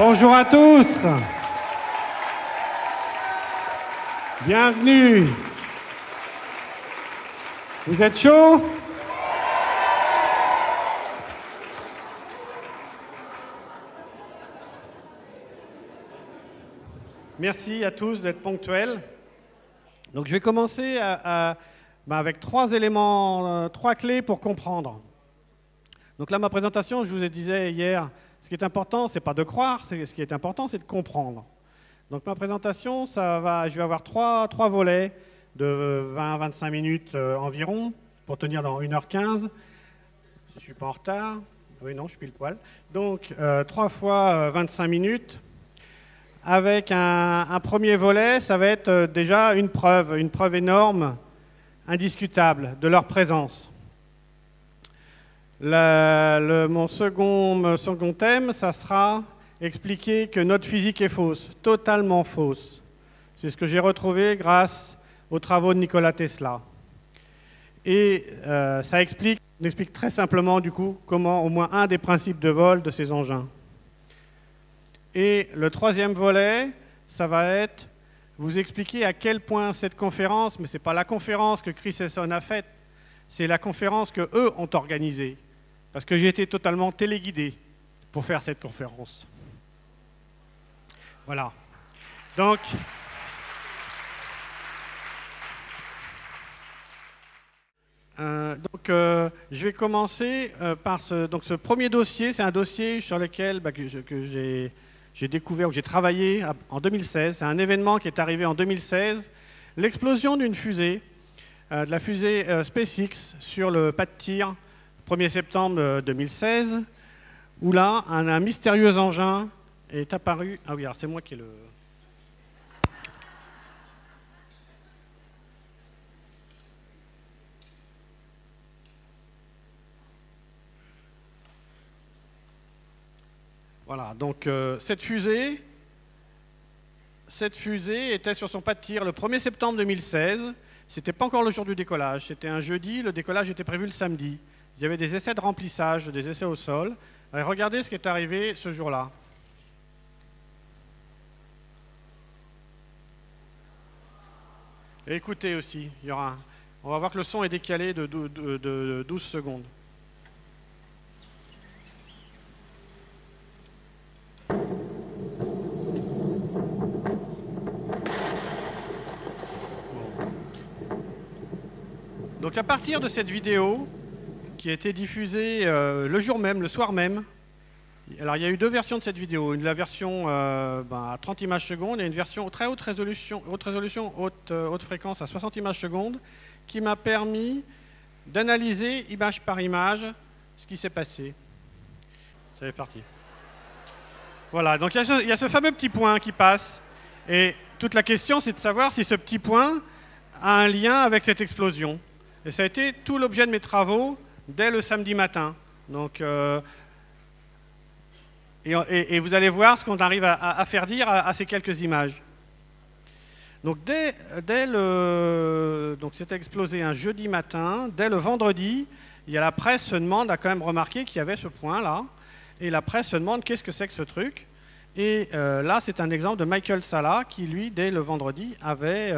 Bonjour à tous. Bienvenue. Vous êtes chaud? Merci à tous d'être ponctuels. Donc je vais commencer avec trois éléments, trois clés pour comprendre. Donc là, ma présentation, je vous disais hier, ce qui est important, c'est pas de croire, ce qui est important, c'est de comprendre. Donc ma présentation, je vais avoir trois volets de 20-25 minutes environ, pour tenir dans 1h15. Je ne suis pas en retard. Oui, non, je suis pile poil. Donc 3 fois 25 minutes. Avec un premier volet, ça va être déjà une preuve énorme, indiscutable, de leur présence. Mon second thème, ça sera expliquer que notre physique est fausse, totalement fausse. C'est ce que j'ai retrouvé grâce aux travaux de Nikola Tesla. Et ça on explique très simplement du coup comment au moins un des principes de vol de ces engins. Et le troisième volet, ça va être vous expliquer à quel point cette conférence, mais ce n'est pas la conférence que Chris Esson a faite, c'est la conférence qu'eux ont organisée. Parce que j'ai été totalement téléguidé pour faire cette conférence. Voilà. Donc je vais commencer par ce premier dossier. C'est un dossier sur lequel j'ai découvert, ou j'ai travaillé en 2016. C'est un événement qui est arrivé en 2016. L'explosion d'une fusée, de la fusée SpaceX sur le pas de tir, 1er septembre 2016, où là, un mystérieux engin est apparu. Ah oui, alors c'est moi qui ai le... Voilà, donc cette fusée était sur son pas de tir le 1er septembre 2016. C'était pas encore le jour du décollage, c'était un jeudi, le décollage était prévu le samedi. Il y avait des essais de remplissage, des essais au sol. Et regardez ce qui est arrivé ce jour-là. Et écoutez aussi, on va voir que le son est décalé de 12 secondes. Donc à partir de cette vidéo, qui a été diffusée le jour même, le soir même, alors il y a eu deux versions de cette vidéo, la version à 30 images secondes et une version très haute résolution, haute fréquence à 60 images secondes, qui m'a permis d'analyser image par image ce qui s'est passé. Ça est parti. Voilà, donc il y a ce fameux petit point qui passe, et toute la question c'est de savoir si ce petit point a un lien avec cette explosion. Et ça a été tout l'objet de mes travaux dès le samedi matin. Donc, et vous allez voir ce qu'on arrive à faire dire à ces quelques images. Donc, donc c'était explosé un jeudi matin. Dès le vendredi, la presse a quand même remarqué qu'il y avait ce point-là. Et la presse se demande qu'est-ce que c'est que ce truc. Et là, c'est un exemple de Michael Salla qui, lui, dès le vendredi, avait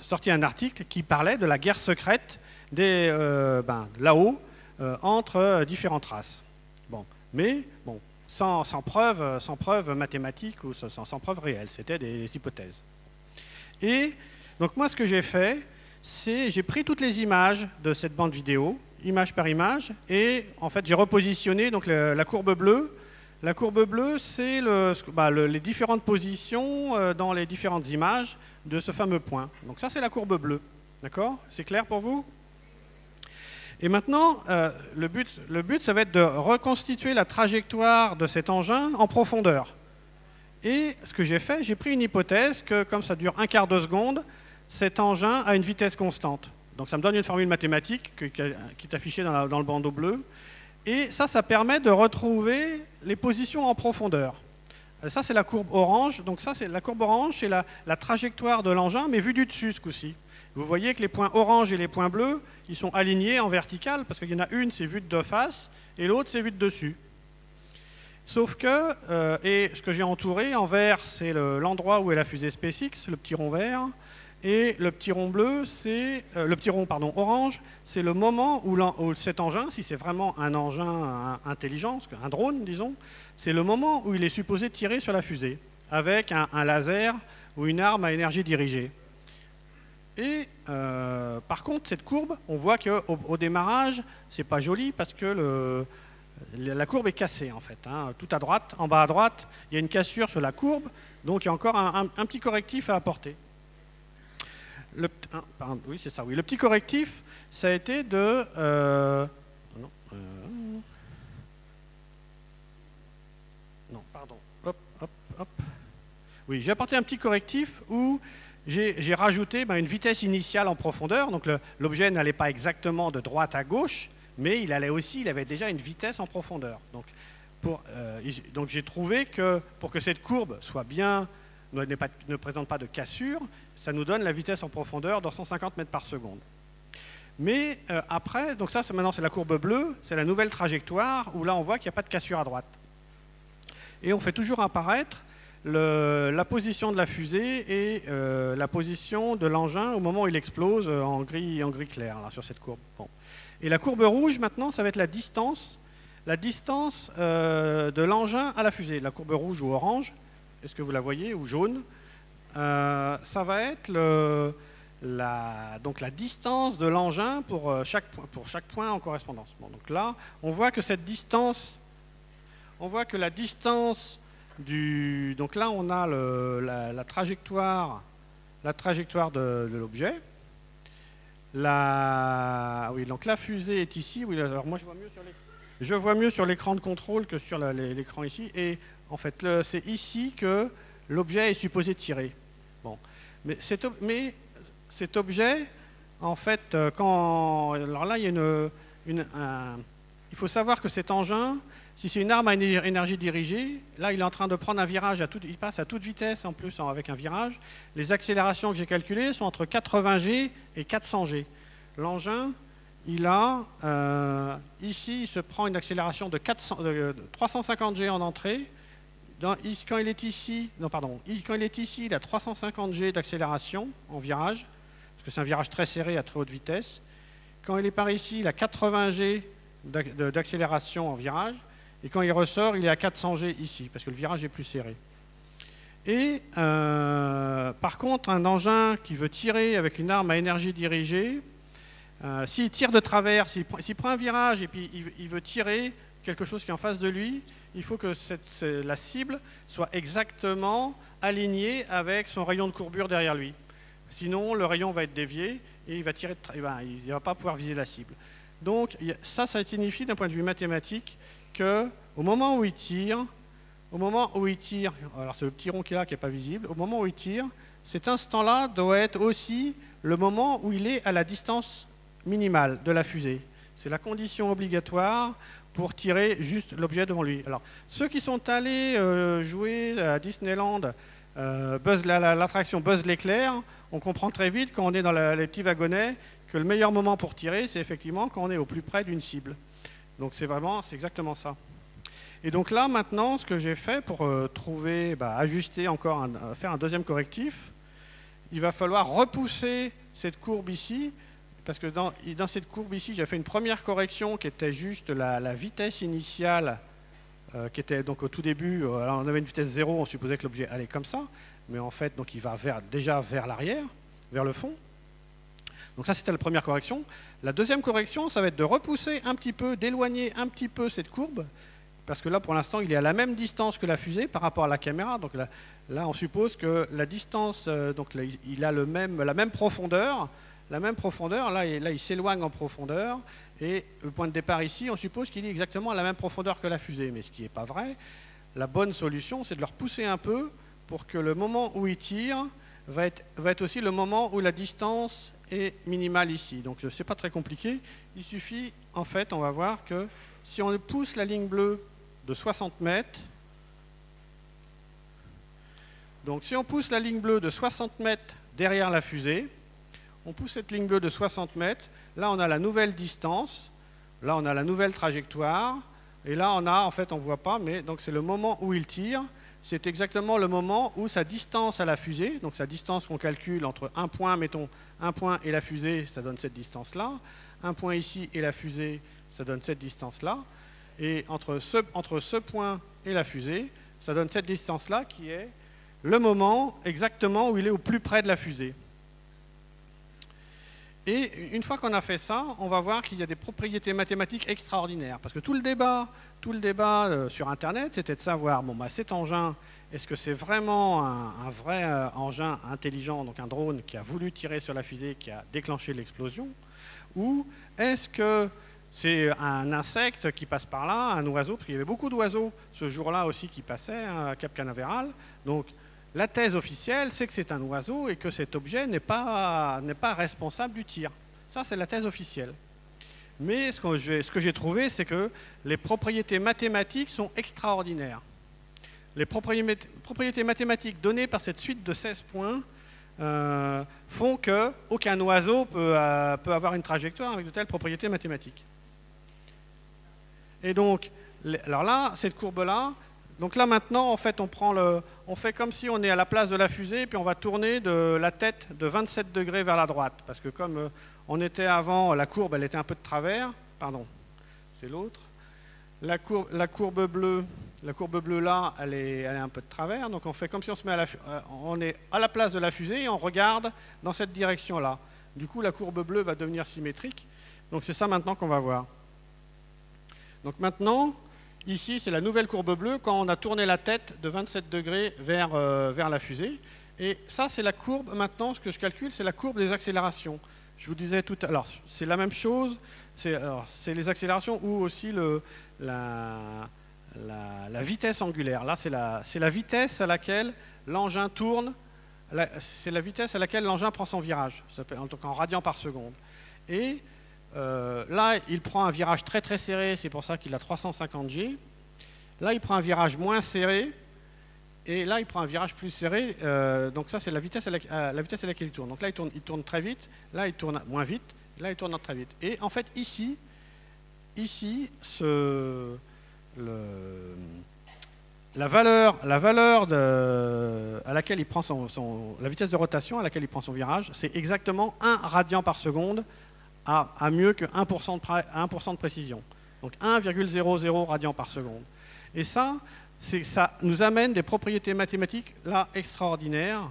sorti un article qui parlait de la guerre secrète là-haut entre différentes races. Bon, mais bon, sans preuve mathématique ou sans preuve réelle. C'était des hypothèses. Et donc moi, ce que j'ai fait, c'est j'ai pris toutes les images de cette bande vidéo, image par image, et en fait, j'ai repositionné donc, la courbe bleue. La courbe bleue, c'est les différentes positions dans les différentes images de ce fameux point. Donc ça, c'est la courbe bleue. D'accord? C'est clair pour vous? Et maintenant, le but, ça va être de reconstituer la trajectoire de cet engin en profondeur. Et ce que j'ai fait, j'ai pris une hypothèse que, comme ça dure un quart de seconde, cet engin a une vitesse constante. Donc ça me donne une formule mathématique qui est affichée dans le bandeau bleu. Et ça permet de retrouver les positions en profondeur. Ça, c'est la courbe orange. Donc ça, c'est la courbe orange, c'est la trajectoire de l'engin, mais vue du dessus, ce coup-ci. Vous voyez que les points orange et les points bleus, ils sont alignés en vertical, parce qu'il y en a une, c'est vue de face, et l'autre, c'est vue de dessus. Sauf que, et ce que j'ai entouré en vert, c'est l'endroit où est la fusée SpaceX, le petit rond vert, et le petit rond bleu, c'est le petit rond orange, c'est le moment où cet engin, si c'est vraiment un engin intelligent, un drone, disons, c'est le moment où il est supposé tirer sur la fusée, avec un laser ou une arme à énergie dirigée. Et par contre, cette courbe, on voit qu'au démarrage, c'est pas joli parce que la courbe est cassée en fait. Hein. Tout à droite, en bas à droite, il y a une cassure sur la courbe, donc il y a encore un petit correctif à apporter. Oui, c'est ça. Oui, le petit correctif, ça a été de non, pardon. Hop, hop, hop. Oui, j'ai apporté un petit correctif où j'ai rajouté une vitesse initiale en profondeur. Donc l'objet n'allait pas exactement de droite à gauche, mais il avait déjà une vitesse en profondeur. Donc j'ai trouvé que pour que cette courbe soit bien, ne présente pas de cassure, ça nous donne la vitesse en profondeur dans 150 mètres par seconde. Mais après, donc ça maintenant c'est la courbe bleue, c'est la nouvelle trajectoire où là on voit qu'il n'y a pas de cassure à droite. Et on fait toujours apparaître la position de la fusée et la position de l'engin au moment où il explose en gris clair là, sur cette courbe. Bon. Et la courbe rouge maintenant, ça va être la distance de l'engin à la fusée. La courbe rouge ou orange, est-ce que vous la voyez, ou jaune, ça va être donc la distance de l'engin pour chaque point en correspondance. Bon, donc là, on voit que cette distance, donc là on a la trajectoire de l'objet. Oui, donc la fusée est ici. Oui, alors moi je vois mieux sur l'écran de contrôle que sur l'écran ici. Et en fait, c'est ici que l'objet est supposé tirer. Bon, mais cet objet, en fait, alors là il y a il faut savoir que cet engin, si c'est une arme à énergie dirigée, là il est en train de prendre un virage, il passe à toute vitesse en plus avec un virage. Les accélérations que j'ai calculées sont entre 80 G et 400 G. L'engin, ici il se prend une accélération de 350 G en entrée. Quand il est ici, il a 350 G d'accélération en virage, parce que c'est un virage très serré à très haute vitesse. Quand il est par ici, il a 80 G d'accélération en virage. Et quand il ressort, il est à 400 G ici, parce que le virage est plus serré. Et par contre, un engin qui veut tirer avec une arme à énergie dirigée, s'il tire de travers, s'il prend un virage et puis il veut tirer quelque chose qui est en face de lui, il faut que la cible soit exactement alignée avec son rayon de courbure derrière lui. Sinon, le rayon va être dévié et il va tirer, il ne va pas pouvoir viser la cible. Donc ça signifie d'un point de vue mathématique qu'au moment où il tire, alors c'est le petit rond qui est là qui n'est pas visible, au moment où il tire, cet instant-là doit être aussi le moment où il est à la distance minimale de la fusée. C'est la condition obligatoire pour tirer juste l'objet devant lui. Alors, ceux qui sont allés jouer à Disneyland, l'attraction Buzz l'éclair, on comprend très vite quand on est dans les petits wagonnets que le meilleur moment pour tirer, c'est effectivement quand on est au plus près d'une cible. Donc c'est exactement ça. Et donc là, maintenant, ce que j'ai fait pour ajuster encore, faire un deuxième correctif, il va falloir repousser cette courbe ici, parce que dans cette courbe ici, j'ai fait une première correction qui était juste la vitesse initiale, qui était donc au tout début, alors on avait une vitesse 0, on supposait que l'objet allait comme ça, mais en fait, donc, il va déjà vers l'arrière, vers le fond. Donc ça, c'était la première correction. La deuxième correction, ça va être de repousser un petit peu, d'éloigner un petit peu cette courbe, parce que là, pour l'instant, il est à la même distance que la fusée par rapport à la caméra. Donc là on suppose que la distance, il a la même profondeur. Là, il s'éloigne en profondeur. Et le point de départ ici, on suppose qu'il est exactement à la même profondeur que la fusée. Mais ce qui n'est pas vrai. La bonne solution, c'est de le repousser un peu pour que le moment où il tire va être aussi le moment où la distance est minimale ici. Donc, ce n'est pas très compliqué. Il suffit, en fait, on va voir que si on pousse la ligne bleue de 60 mètres, donc si on pousse la ligne bleue de 60 mètres derrière la fusée, on pousse cette ligne bleue de 60 mètres, là on a la nouvelle distance, là on a la nouvelle trajectoire, Et là, en fait, on ne voit pas, mais donc c'est le moment où il tire. C'est exactement le moment où sa distance à la fusée, donc sa distance qu'on calcule entre un point, mettons, un point et la fusée, ça donne cette distance-là. Un point ici et la fusée, ça donne cette distance-là. Et entre ce point et la fusée, ça donne cette distance-là qui est le moment exactement où il est au plus près de la fusée. Et une fois qu'on a fait ça, on va voir qu'il y a des propriétés mathématiques extraordinaires. Parce que tout le débat sur Internet, c'était de savoir, bon, bah, cet engin, est-ce que c'est vraiment un vrai engin intelligent, donc un drone qui a voulu tirer sur la fusée, qui a déclenché l'explosion, ou est-ce que c'est un insecte qui passe par là, un oiseau, parce qu'il y avait beaucoup d'oiseaux ce jour-là aussi qui passaient à Cap Canaveral. Donc la thèse officielle, c'est que c'est un oiseau et que cet objet n'est pas responsable du tir. Ça, c'est la thèse officielle. Mais ce que j'ai trouvé, c'est que les propriétés mathématiques sont extraordinaires. Les propriétés mathématiques données par cette suite de 16 points font qu'aucun oiseau peut avoir une trajectoire avec de telles propriétés mathématiques. Et donc, alors là, cette courbe-là, donc là maintenant, en fait, on fait comme si on est à la place de la fusée, puis on va tourner de la tête de 27 degrés vers la droite. Parce que comme on était avant, la courbe, elle était un peu de travers. Pardon, c'est l'autre. La courbe bleue là, elle est un peu de travers. Donc on fait comme si on est à la place de la fusée et on regarde dans cette direction-là. Du coup, la courbe bleue va devenir symétrique. Donc c'est ça maintenant qu'on va voir. Donc maintenant, ici, c'est la nouvelle courbe bleue quand on a tourné la tête de 27 degrés vers la fusée. Et ça, c'est la courbe, maintenant, ce que je calcule, c'est la courbe des accélérations. Je vous disais tout à l'heure, c'est la même chose, c'est les accélérations ou aussi la vitesse angulaire. Là, c'est la vitesse à laquelle l'engin tourne, c'est la vitesse à laquelle l'engin prend son virage, donc en radians par seconde. Et là, il prend un virage très très serré, c'est pour ça qu'il a 350 G. Là, il prend un virage moins serré, et là, il prend un virage plus serré. Donc ça, c'est la vitesse à laquelle il tourne. Donc là, il tourne très vite, là, il tourne moins vite, là, il tourne très vite. Et en fait, ici la valeur à laquelle il prend la vitesse de rotation à laquelle il prend son virage, c'est exactement 1 radian par seconde à mieux que 1% de précision. Donc 1,00 radian par seconde. Et ça nous amène des propriétés mathématiques là extraordinaires,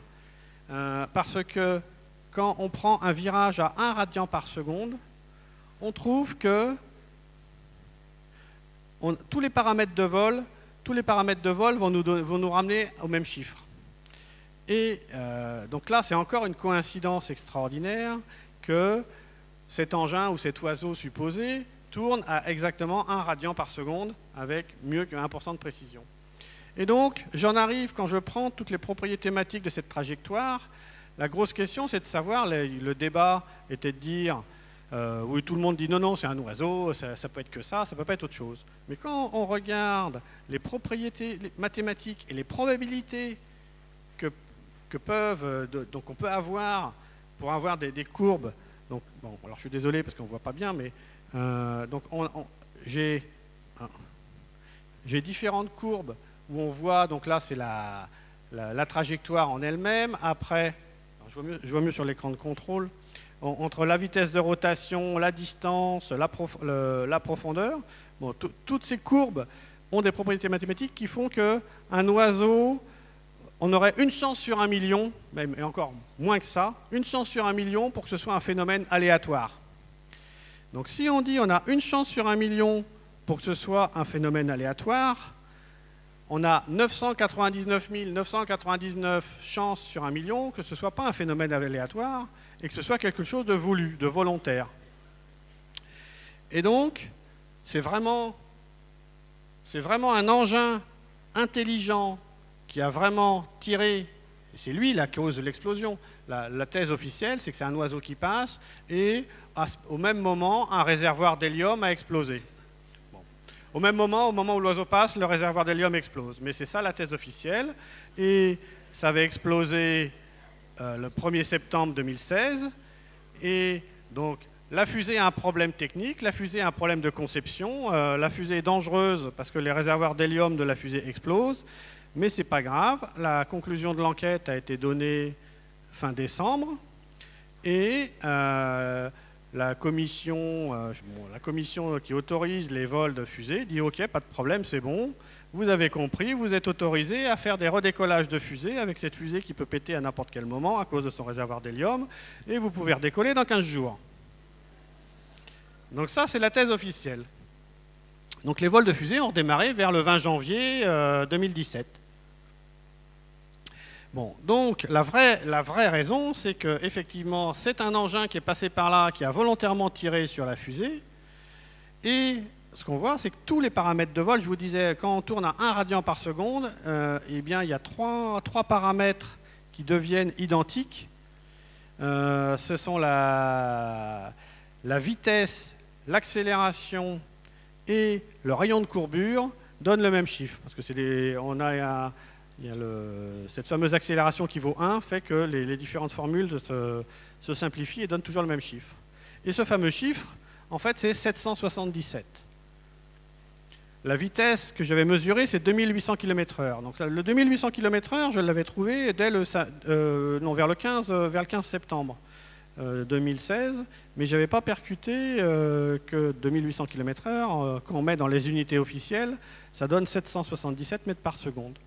parce que quand on prend un virage à 1 radian par seconde, on trouve que tous les paramètres de vol vont nous ramener au même chiffre. Et donc là, c'est encore une coïncidence extraordinaire que cet engin ou cet oiseau supposé tourne à exactement 1 radian par seconde avec mieux que 1% de précision. Et donc, j'en arrive, quand je prends toutes les propriétés mathématiques de cette trajectoire, la grosse question, c'est de savoir, le débat était de dire, oui, tout le monde dit non, non, c'est un oiseau, ça peut être que ça peut pas être autre chose. Mais quand on regarde les propriétés mathématiques et les probabilités donc on peut avoir pour avoir des courbes. Donc, bon, alors je suis désolé parce qu'on ne voit pas bien, mais donc j'ai différentes courbes où on voit, donc là c'est la trajectoire en elle-même. Après, je vois mieux sur l'écran de contrôle, entre la vitesse de rotation, la distance, la profondeur. Bon, toutes ces courbes ont des propriétés mathématiques qui font qu'un oiseau, on aurait une chance sur 1 million, et encore moins que ça, une chance sur 1 million pour que ce soit un phénomène aléatoire. Donc si on dit on a une chance sur 1 million pour que ce soit un phénomène aléatoire, on a 999 999 chances sur 1 million que ce ne soit pas un phénomène aléatoire et que ce soit quelque chose de voulu, de volontaire. Et donc, c'est vraiment un engin intelligent qui a vraiment tiré, et c'est lui la cause de l'explosion. La thèse officielle, c'est que c'est un oiseau qui passe et au même moment, un réservoir d'hélium a explosé. Bon. Au moment où l'oiseau passe, le réservoir d'hélium explose. Mais c'est ça la thèse officielle. Et ça avait explosé le 1er septembre 2016. Et donc, la fusée a un problème technique, la fusée a un problème de conception, la fusée est dangereuse parce que les réservoirs d'hélium de la fusée explosent, mais ce n'est pas grave. La conclusion de l'enquête a été donnée fin décembre et la commission qui autorise les vols de fusée dit « Ok, pas de problème, c'est bon, vous avez compris, vous êtes autorisé à faire des redécollages de fusée avec cette fusée qui peut péter à n'importe quel moment à cause de son réservoir d'hélium et vous pouvez redécoller dans 15 jours. » Donc ça, c'est la thèse officielle. Donc les vols de fusée ont démarré vers le 20 janvier 2017. Bon, donc la vraie raison, c'est qu'effectivement, c'est un engin qui est passé par là, qui a volontairement tiré sur la fusée. Et ce qu'on voit, c'est que tous les paramètres de vol, je vous disais, quand on tourne à 1 radian par seconde, eh bien, il y a trois paramètres qui deviennent identiques. Ce sont la vitesse, l'accélération et le rayon de courbure donnent le même chiffre. Parce que cette fameuse accélération qui vaut 1 fait que les différentes formules se simplifient et donnent toujours le même chiffre. Et ce fameux chiffre, en fait, c'est 777. La vitesse que j'avais mesurée, c'est 2800 km/h. Donc le 2800 km/h, je l'avais trouvé vers le 15 septembre 2016, mais je n'avais pas percuté que 2800 km/h, quand on met dans les unités officielles, ça donne 777 mètres par seconde.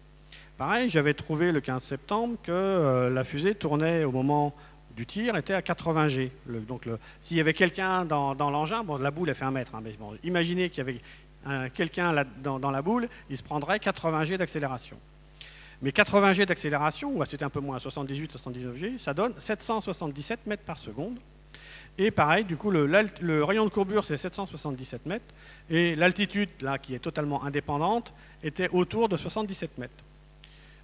Pareil, j'avais trouvé le 15 septembre que la fusée tournait au moment du tir, était à 80 G. Donc s'il y avait quelqu'un dans l'engin, bon, la boule elle fait 1 mètre, hein, mais bon, imaginez qu'il y avait quelqu'un dans la boule, il se prendrait 80 G d'accélération. Mais 80 G d'accélération, ou c'était un peu moins, 78-79 G, ça donne 777 mètres par seconde. Et pareil, du coup, le rayon de courbure, c'est 777 mètres, et l'altitude, là, qui est totalement indépendante, était autour de 77 mètres.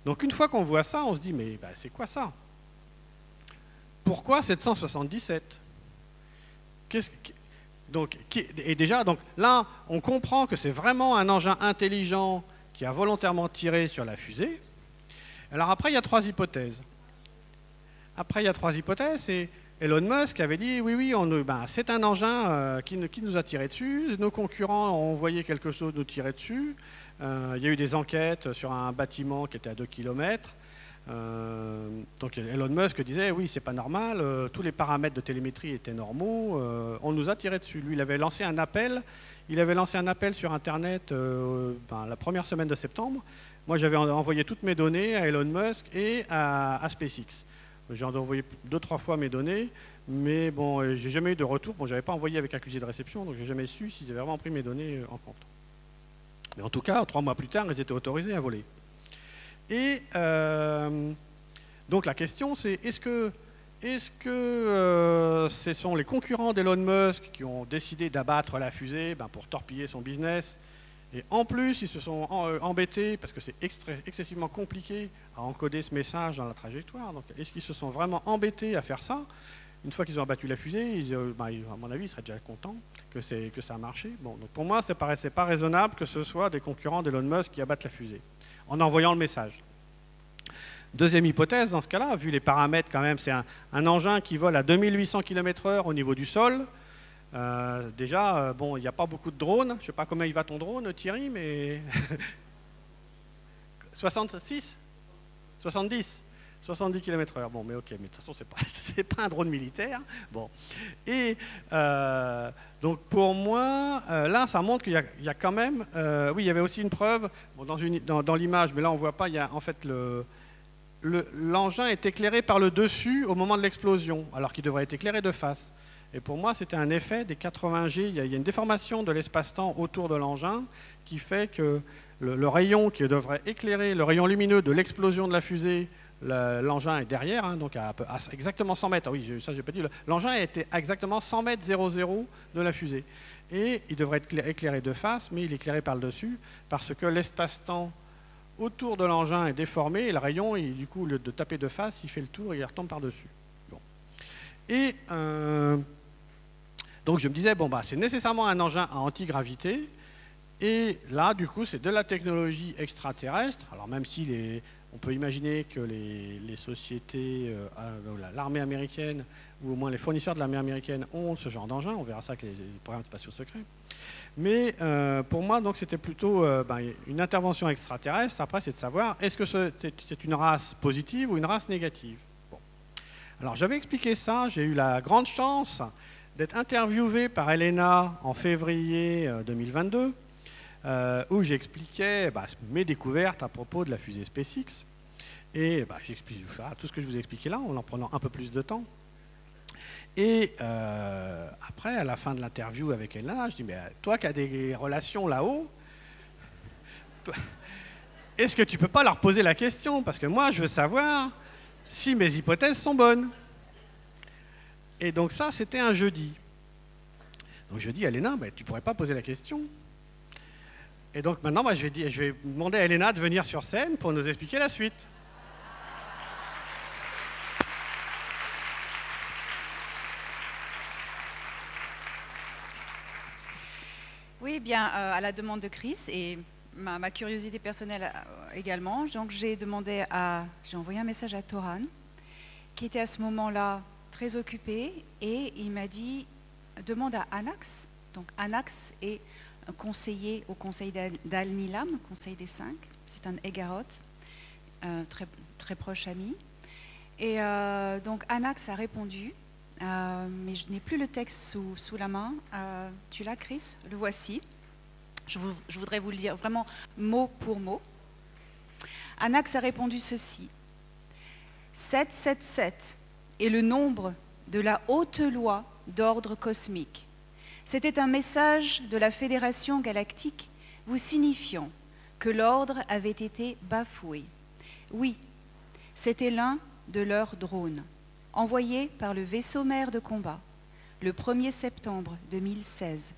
Donc une fois qu'on voit ça, on se dit, mais c'est quoi ça? Pourquoi 777? Et déjà, donc, là, on comprend que c'est vraiment un engin intelligent qui a volontairement tiré sur la fusée. Alors après, il y a 3 hypothèses. Et Elon Musk avait dit, oui, c'est un engin qui nous a tiré dessus, nos concurrents ont envoyé quelque chose nous tirer dessus, il y a eu des enquêtes sur un bâtiment qui était à 2 km. Donc Elon Musk disait, oui, c'est pas normal, tous les paramètres de télémétrie étaient normaux, on nous a tiré dessus. Lui, il avait lancé un appel sur Internet la première semaine de septembre. Moi, j'avais envoyé toutes mes données à Elon Musk et à SpaceX. J'ai envoyé 2-3 fois mes données, mais bon, j'ai jamais eu de retour. Bon, j'avais pas envoyé avec accusé de réception, donc j'ai jamais su s'ils avaient vraiment pris mes données en compte. Mais en tout cas, 3 mois plus tard, ils étaient autorisés à voler. Et donc la question, c'est est-ce que ce sont les concurrents d'Elon Musk qui ont décidé d'abattre la fusée pour torpiller son business? Et en plus, ils se sont embêtés, parce que c'est excessivement compliqué à encoder ce message dans la trajectoire. Donc, est-ce qu'ils se sont vraiment embêtés à faire ça? Une fois qu'ils ont abattu la fusée, à mon avis, ils seraient déjà contents que ça a marché. Bon, donc pour moi, ça ne paraissait pas raisonnable que ce soit des concurrents d'Elon Musk qui abattent la fusée, en envoyant le message. Deuxième hypothèse, dans ce cas-là, vu les paramètres quand même, c'est un engin qui vole à 2800 km/h au niveau du sol. Déjà, il n'y a pas beaucoup de drones. Je ne sais pas combien il va ton drone, Thierry, mais 66 70 70 km/h. Bon, mais ok, mais de toute façon, c'est pas un drone militaire. Bon. Et donc, pour moi, là, ça montre qu'il y a quand même... oui, il y avait aussi une preuve, dans l'image, mais là, on ne voit pas, il y a en fait l'engin est éclairé par le dessus au moment de l'explosion, alors qu'il devrait être éclairé de face. Et pour moi, c'était un effet des 80 G. Il y a une déformation de l'espace-temps autour de l'engin qui fait que le rayon qui devrait éclairer, le rayon lumineux de l'explosion de la fusée, l'engin est derrière, hein, donc à exactement 100 mètres. Ah oui, ça, j'ai pas dit. L'engin était exactement 100 mètres 00 de la fusée. Et il devrait être éclairé de face, mais il est éclairé par le dessus, parce que l'espace-temps autour de l'engin est déformé, et le rayon, du coup, de taper de face, il fait le tour et il retombe par-dessus. Bon. Et donc je me disais, c'est nécessairement un engin à antigravité, et là, du coup, c'est de la technologie extraterrestre. Alors même si On peut imaginer que les sociétés, l'armée américaine, ou au moins les fournisseurs de l'armée américaine ont ce genre d'engin. On verra ça avec les programmes spatiaux secrets. Mais pour moi, donc, c'était plutôt une intervention extraterrestre. Après, c'est de savoir, est-ce que c'est une race positive ou une race négative? Bon. Alors, j'avais expliqué ça. J'ai eu la grande chance d'être interviewé par Elena en février 2022, où j'expliquais mes découvertes à propos de la fusée SpaceX. Et j'explique tout ce que je vous ai expliqué là, en prenant un peu plus de temps. Et après, à la fin de l'interview avec Elena, je dis, mais toi qui as des relations là-haut, est-ce que tu ne peux pas leur poser la question? Parce que moi, je veux savoir si mes hypothèses sont bonnes. Et donc ça, c'était un jeudi. Donc je dis à Elena, tu ne pourrais pas poser la question? Et donc maintenant, je vais demander à Elena de venir sur scène pour nous expliquer la suite. Oui, bien, à la demande de Chris et ma curiosité personnelle également, donc j'ai envoyé un message à Toran, qui était à ce moment-là très occupé, et il m'a dit, demande à Anax. Donc Anax est un conseiller au conseil d'Al-Nilam, conseil des 5, c'est un Eggarot, très, très proche ami. Et donc Anax a répondu, mais je n'ai plus le texte sous la main. Tu l'as, Chris? Le voici. Je voudrais vous le dire vraiment mot pour mot. Anax a répondu ceci. 777 est le nombre de la haute loi d'ordre cosmique. C'était un message de la Fédération galactique vous signifiant que l'ordre avait été bafoué. Oui, c'était l'un de leurs drones, envoyé par le vaisseau mère de combat le 1er septembre 2016,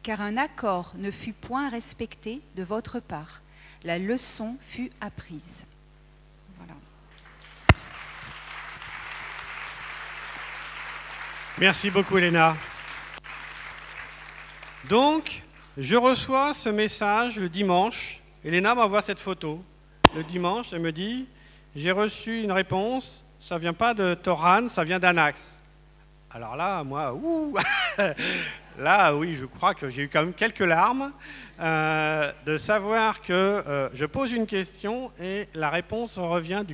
car un accord ne fut point respecté de votre part. La leçon fut apprise. Voilà. Merci beaucoup, Elena. Donc, je reçois ce message le dimanche. Elena m'envoie cette photo. Le dimanche, elle me dit, j'ai reçu une réponse, ça ne vient pas de Toran, ça vient d'Anax. Alors là, moi, là, oui, je crois que j'ai eu quand même quelques larmes de savoir que je pose une question et la réponse revient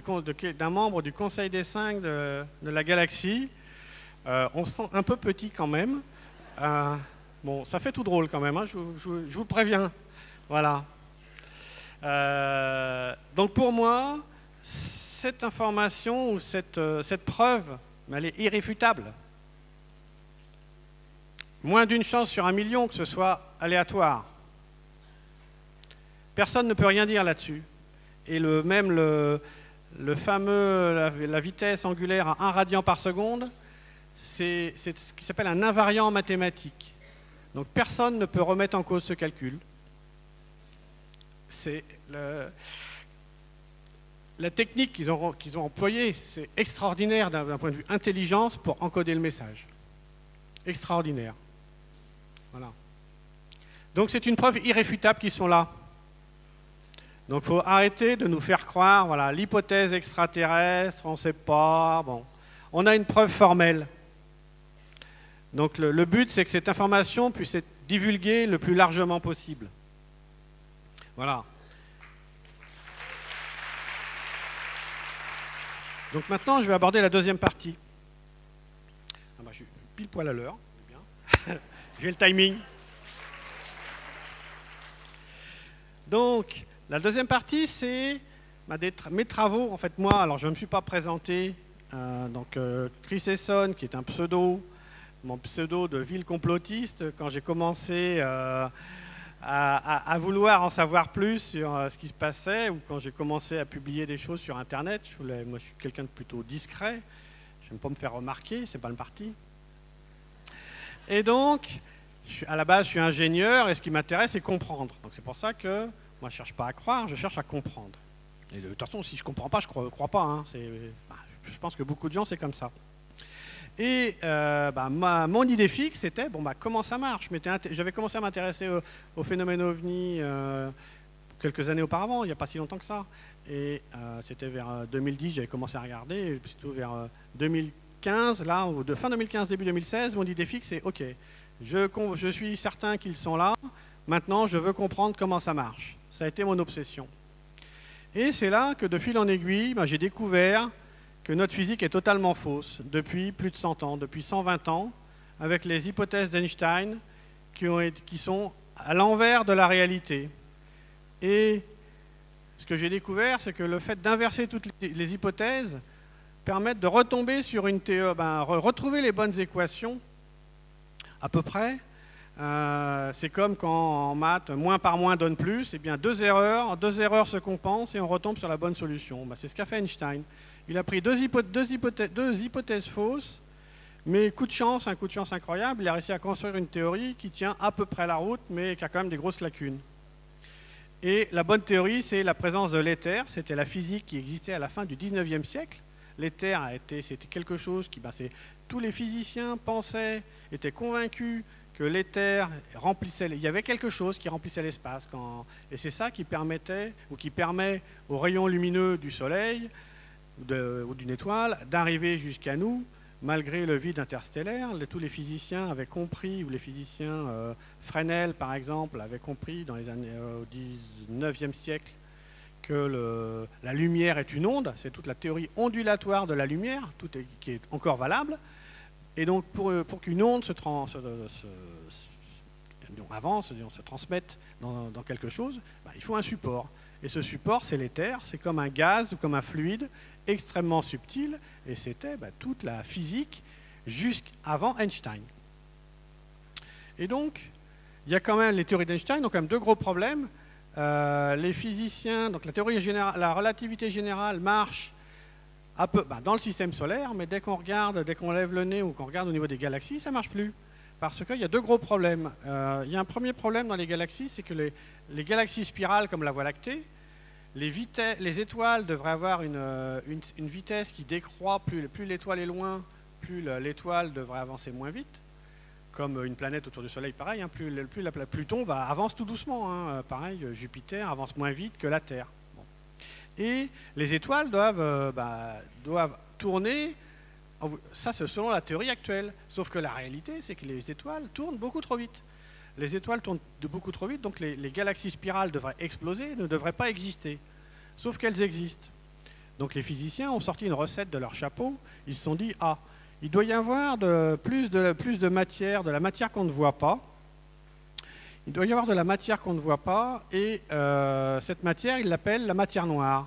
d'un membre du Conseil des 5 de la galaxie. On se sent un peu petit quand même. Bon, ça fait tout drôle quand même, hein, je vous préviens. Voilà. Donc pour moi, cette information ou cette preuve, elle est irréfutable. Moins d'une chance sur 1 million que ce soit aléatoire. Personne ne peut rien dire là-dessus. Et même le fameux, la vitesse angulaire à 1 radian par seconde, c'est ce qui s'appelle un invariant mathématique. Donc personne ne peut remettre en cause ce calcul. C'est la technique qu'ils ont employée, c'est extraordinaire d'un point de vue intelligence pour encoder le message. Extraordinaire. Voilà. Donc c'est une preuve irréfutable qu'ils sont là. Donc il faut arrêter de nous faire croire, voilà, l'hypothèse extraterrestre, on ne sait pas, bon. On a une preuve formelle. Donc le but, c'est que cette information puisse être divulguée le plus largement possible. Voilà. Donc maintenant, je vais aborder la deuxième partie. Je suis pile poil à l'heure. J'ai le timing. Donc, la deuxième partie, c'est mes travaux. En fait, moi, alors je ne me suis pas présenté. Chris Esson, qui est un pseudo, mon pseudo de ville complotiste, quand j'ai commencé à vouloir en savoir plus sur ce qui se passait, ou quand j'ai commencé à publier des choses sur Internet. Moi, je suis quelqu'un de plutôt discret. Je n'aime pas me faire remarquer, c'est pas le parti. Et donc, à la base, je suis ingénieur, et ce qui m'intéresse, c'est comprendre. Donc c'est pour ça que moi, je ne cherche pas à croire, je cherche à comprendre. Et de toute façon, si je ne comprends pas, je ne crois pas. Hein. Je pense que beaucoup de gens, c'est comme ça. Et mon idée fixe, c'était, comment ça marche? J'avais commencé à m'intéresser au phénomène OVNI quelques années auparavant, il n'y a pas si longtemps que ça. Et c'était vers 2010, j'avais commencé à regarder, et plutôt vers 2015, là, ou de fin 2015, début 2016, mon idée fixe, c'est OK, je suis certain qu'ils sont là, maintenant je veux comprendre comment ça marche. Ça a été mon obsession. Et c'est là que de fil en aiguille, j'ai découvert que notre physique est totalement fausse depuis plus de 100 ans, depuis 120 ans, avec les hypothèses d'Einstein qui sont à l'envers de la réalité. Et ce que j'ai découvert, c'est que le fait d'inverser toutes les hypothèses permet de retomber sur une théorie, retrouver les bonnes équations, à peu près. C'est comme quand en maths, moins par moins donne plus, et bien deux erreurs se compensent et on retombe sur la bonne solution. C'est ce qu'a fait Einstein. Il a pris deux hypothèses fausses, mais coup de chance, un coup de chance incroyable, il a réussi à construire une théorie qui tient à peu près la route, mais qui a quand même des grosses lacunes. Et la bonne théorie, c'est la présence de l'éther. C'était la physique qui existait à la fin du 19e siècle. L'éther, c'était quelque chose qui... tous les physiciens étaient convaincus que l'éther remplissait... Il y avait quelque chose qui remplissait l'espace. Et c'est ça qui permettait, ou qui permet aux rayons lumineux du Soleil ou d'une étoile d'arriver jusqu'à nous, malgré le vide interstellaire. Tous les physiciens avaient compris, ou les physiciens Fresnel par exemple, avaient compris dans les années au 19e siècle que la lumière est une onde. C'est toute la théorie ondulatoire de la lumière, qui est encore valable. Et donc pour qu'une onde avance, se transmette dans quelque chose, il faut un support. Et ce support, c'est l'éther, c'est comme un gaz ou comme un fluide extrêmement subtil, et c'était toute la physique jusqu'avant Einstein. Et donc, il y a quand même les théories d'Einstein, donc quand même deux gros problèmes. Les physiciens, donc la relativité générale marche dans le système solaire, mais dès qu'on lève le nez ou qu'on regarde au niveau des galaxies, ça ne marche plus. Parce qu'il y a deux gros problèmes. Il y a un premier problème dans les galaxies, c'est que les galaxies spirales comme la Voie lactée, les étoiles devraient avoir une vitesse qui décroît. Plus l'étoile est loin, plus l'étoile devrait avancer moins vite. Comme une planète autour du Soleil, pareil. Plus Pluton avance tout doucement. Pareil, Jupiter avance moins vite que la Terre. Bon. Et les étoiles doivent tourner. Ça, c'est selon la théorie actuelle. Sauf que la réalité, c'est que les étoiles tournent beaucoup trop vite. Les étoiles tournent beaucoup trop vite, donc les galaxies spirales devraient exploser, ne devraient pas exister. Sauf qu'elles existent. Donc les physiciens ont sorti une recette de leur chapeau. Ils se sont dit, il doit y avoir plus de matière, de la matière qu'on ne voit pas. Il doit y avoir de la matière qu'on ne voit pas, et cette matière, ils l'appellent la matière noire.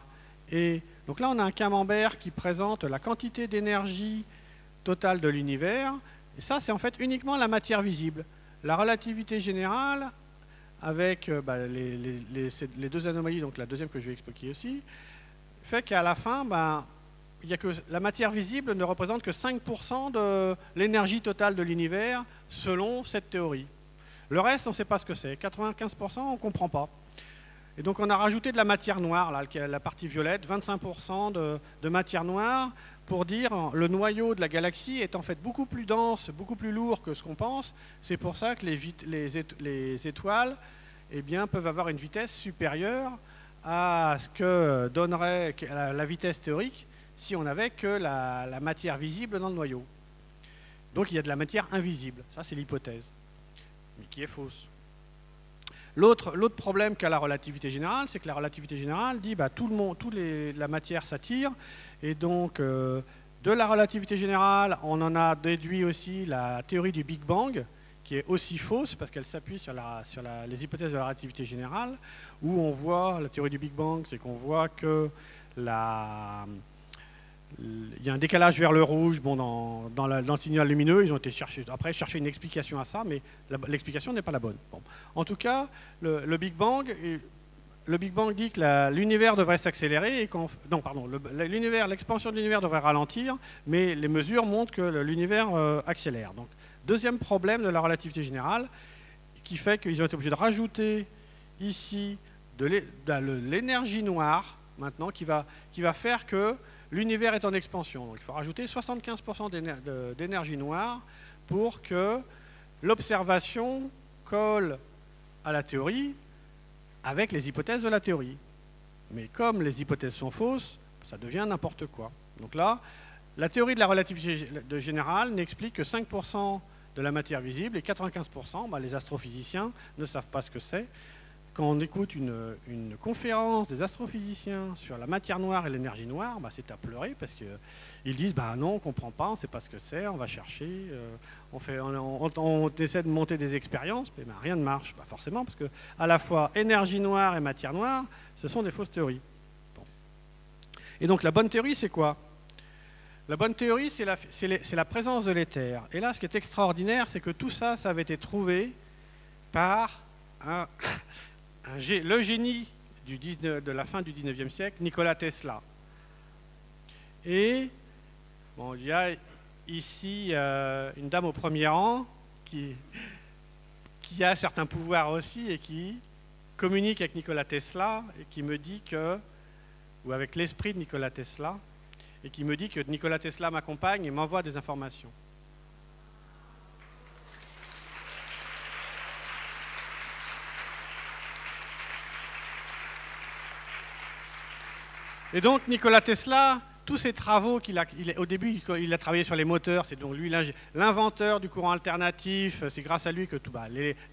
Et donc là, on a un camembert qui présente la quantité d'énergie totale de l'univers. Et ça, c'est en fait uniquement la matière visible. La relativité générale, avec les deux anomalies, donc la deuxième que je vais expliquer aussi, fait qu'à la fin, la matière visible ne représente que 5% de l'énergie totale de l'univers, selon cette théorie. Le reste, on ne sait pas ce que c'est. 95%, on ne comprend pas. Et donc on a rajouté de la matière noire, là, la partie violette, 25% de matière noire, pour dire le noyau de la galaxie est en fait beaucoup plus dense, beaucoup plus lourd que ce qu'on pense. C'est pour ça que les étoiles peuvent avoir une vitesse supérieure à ce que donnerait la vitesse théorique si on n'avait que la matière visible dans le noyau. Donc il y a de la matière invisible, ça c'est l'hypothèse, mais qui est fausse. L'autre problème qu'a la relativité générale, c'est que la relativité générale dit la matière s'attire, et donc de la relativité générale, on en a déduit aussi la théorie du Big Bang, qui est aussi fausse parce qu'elle s'appuie sur les hypothèses de la relativité générale, où on voit, la théorie du Big Bang, c'est qu'on voit que il y a un décalage vers le rouge dans le signal lumineux. Ils ont été chercher une explication à ça, mais l'explication n'est pas la bonne. Bon. En tout cas, le Big Bang dit que l'univers devrait s'accélérer, l'expansion de l'univers devrait ralentir, mais les mesures montrent que l'univers accélère. Donc, deuxième problème de la relativité générale, qui fait qu'ils ont été obligés de rajouter ici de l'énergie noire, maintenant, qui va faire que l'univers est en expansion. Donc il faut rajouter 75% d'énergie noire pour que l'observation colle à la théorie avec les hypothèses de la théorie. Mais comme les hypothèses sont fausses, ça devient n'importe quoi. Donc là, la théorie de la relativité générale n'explique que 5% de la matière visible et 95%, les astrophysiciens ne savent pas ce que c'est. Quand on écoute une conférence des astrophysiciens sur la matière noire et l'énergie noire, c'est à pleurer parce qu'ils disent non, on ne comprend pas, on ne sait pas ce que c'est, on va chercher, on essaie de monter des expériences, mais rien ne marche. Forcément, parce que à la fois énergie noire et matière noire, ce sont des fausses théories. Bon. Et donc la bonne théorie, c'est quoi? La bonne théorie, c'est la présence de l'éther. Et là, ce qui est extraordinaire, c'est que tout ça, ça avait été trouvé par le génie de la fin du 19e siècle, Nikola Tesla. Et il y a ici une dame au premier rang qui a certains pouvoirs aussi et qui communique avec Nikola Tesla et qui me dit ou avec l'esprit de Nikola Tesla, et qui me dit que Nikola Tesla m'accompagne et m'envoie des informations. Et donc Nikola Tesla, tous ses travaux au début, il a travaillé sur les moteurs, c'est donc lui l'inventeur du courant alternatif, c'est grâce à lui que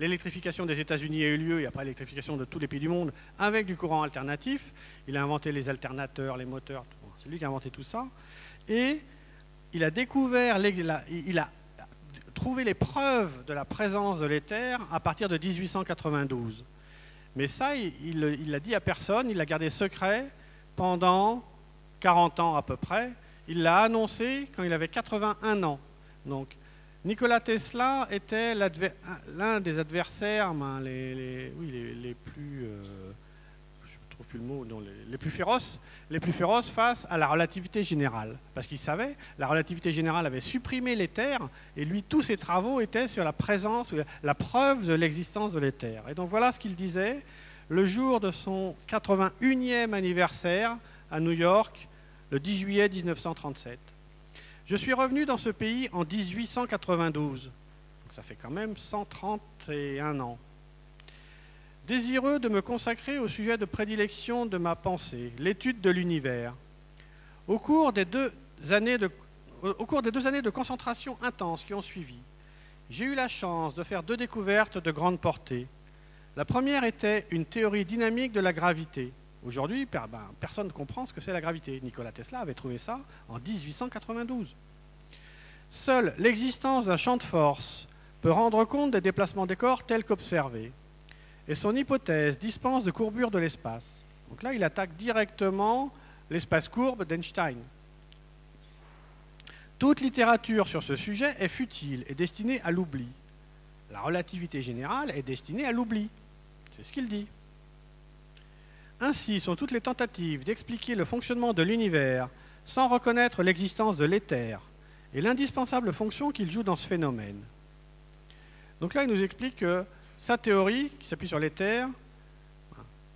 l'électrification des États-Unis a eu lieu, et après l'électrification de tous les pays du monde, avec du courant alternatif. Il a inventé les alternateurs, les moteurs, c'est lui qui a inventé tout ça. Et il a il a trouvé les preuves de la présence de l'éther à partir de 1892. Mais ça, il l'a dit à personne, il l'a gardé secret pendant 40 ans à peu près. Il l'a annoncé quand il avait 81 ans. Donc, Nikola Tesla était l'un des adversaires les plus... je ne trouve plus le mot, les plus féroces face à la relativité générale. Parce qu'il savait, la relativité générale avait supprimé l'éther, et lui, tous ses travaux étaient sur la présence, la preuve de l'existence de l'éther. Et donc voilà ce qu'il disait le jour de son 81e anniversaire à New York, le 10 juillet 1937. Je suis revenu dans ce pays en 1892, donc ça fait quand même 131 ans. Désireux de me consacrer au sujet de prédilection de ma pensée, l'étude de l'univers. Au cours des 2 années de concentration intense qui ont suivi, j'ai eu la chance de faire 2 découvertes de grande portée. La première était une théorie dynamique de la gravité. Aujourd'hui, personne ne comprend ce que c'est la gravité. Nikola Tesla avait trouvé ça en 1892. Seule l'existence d'un champ de force peut rendre compte des déplacements des corps tels qu'observés. Et son hypothèse dispense de courbure de l'espace. Donc là, il attaque directement l'espace courbe d'Einstein. Toute littérature sur ce sujet est futile et destinée à l'oubli. La relativité générale est destinée à l'oubli. C'est ce qu'il dit. Ainsi sont toutes les tentatives d'expliquer le fonctionnement de l'univers sans reconnaître l'existence de l'éther et l'indispensable fonction qu'il joue dans ce phénomène. Donc là, il nous explique que sa théorie, qui s'appuie sur l'éther,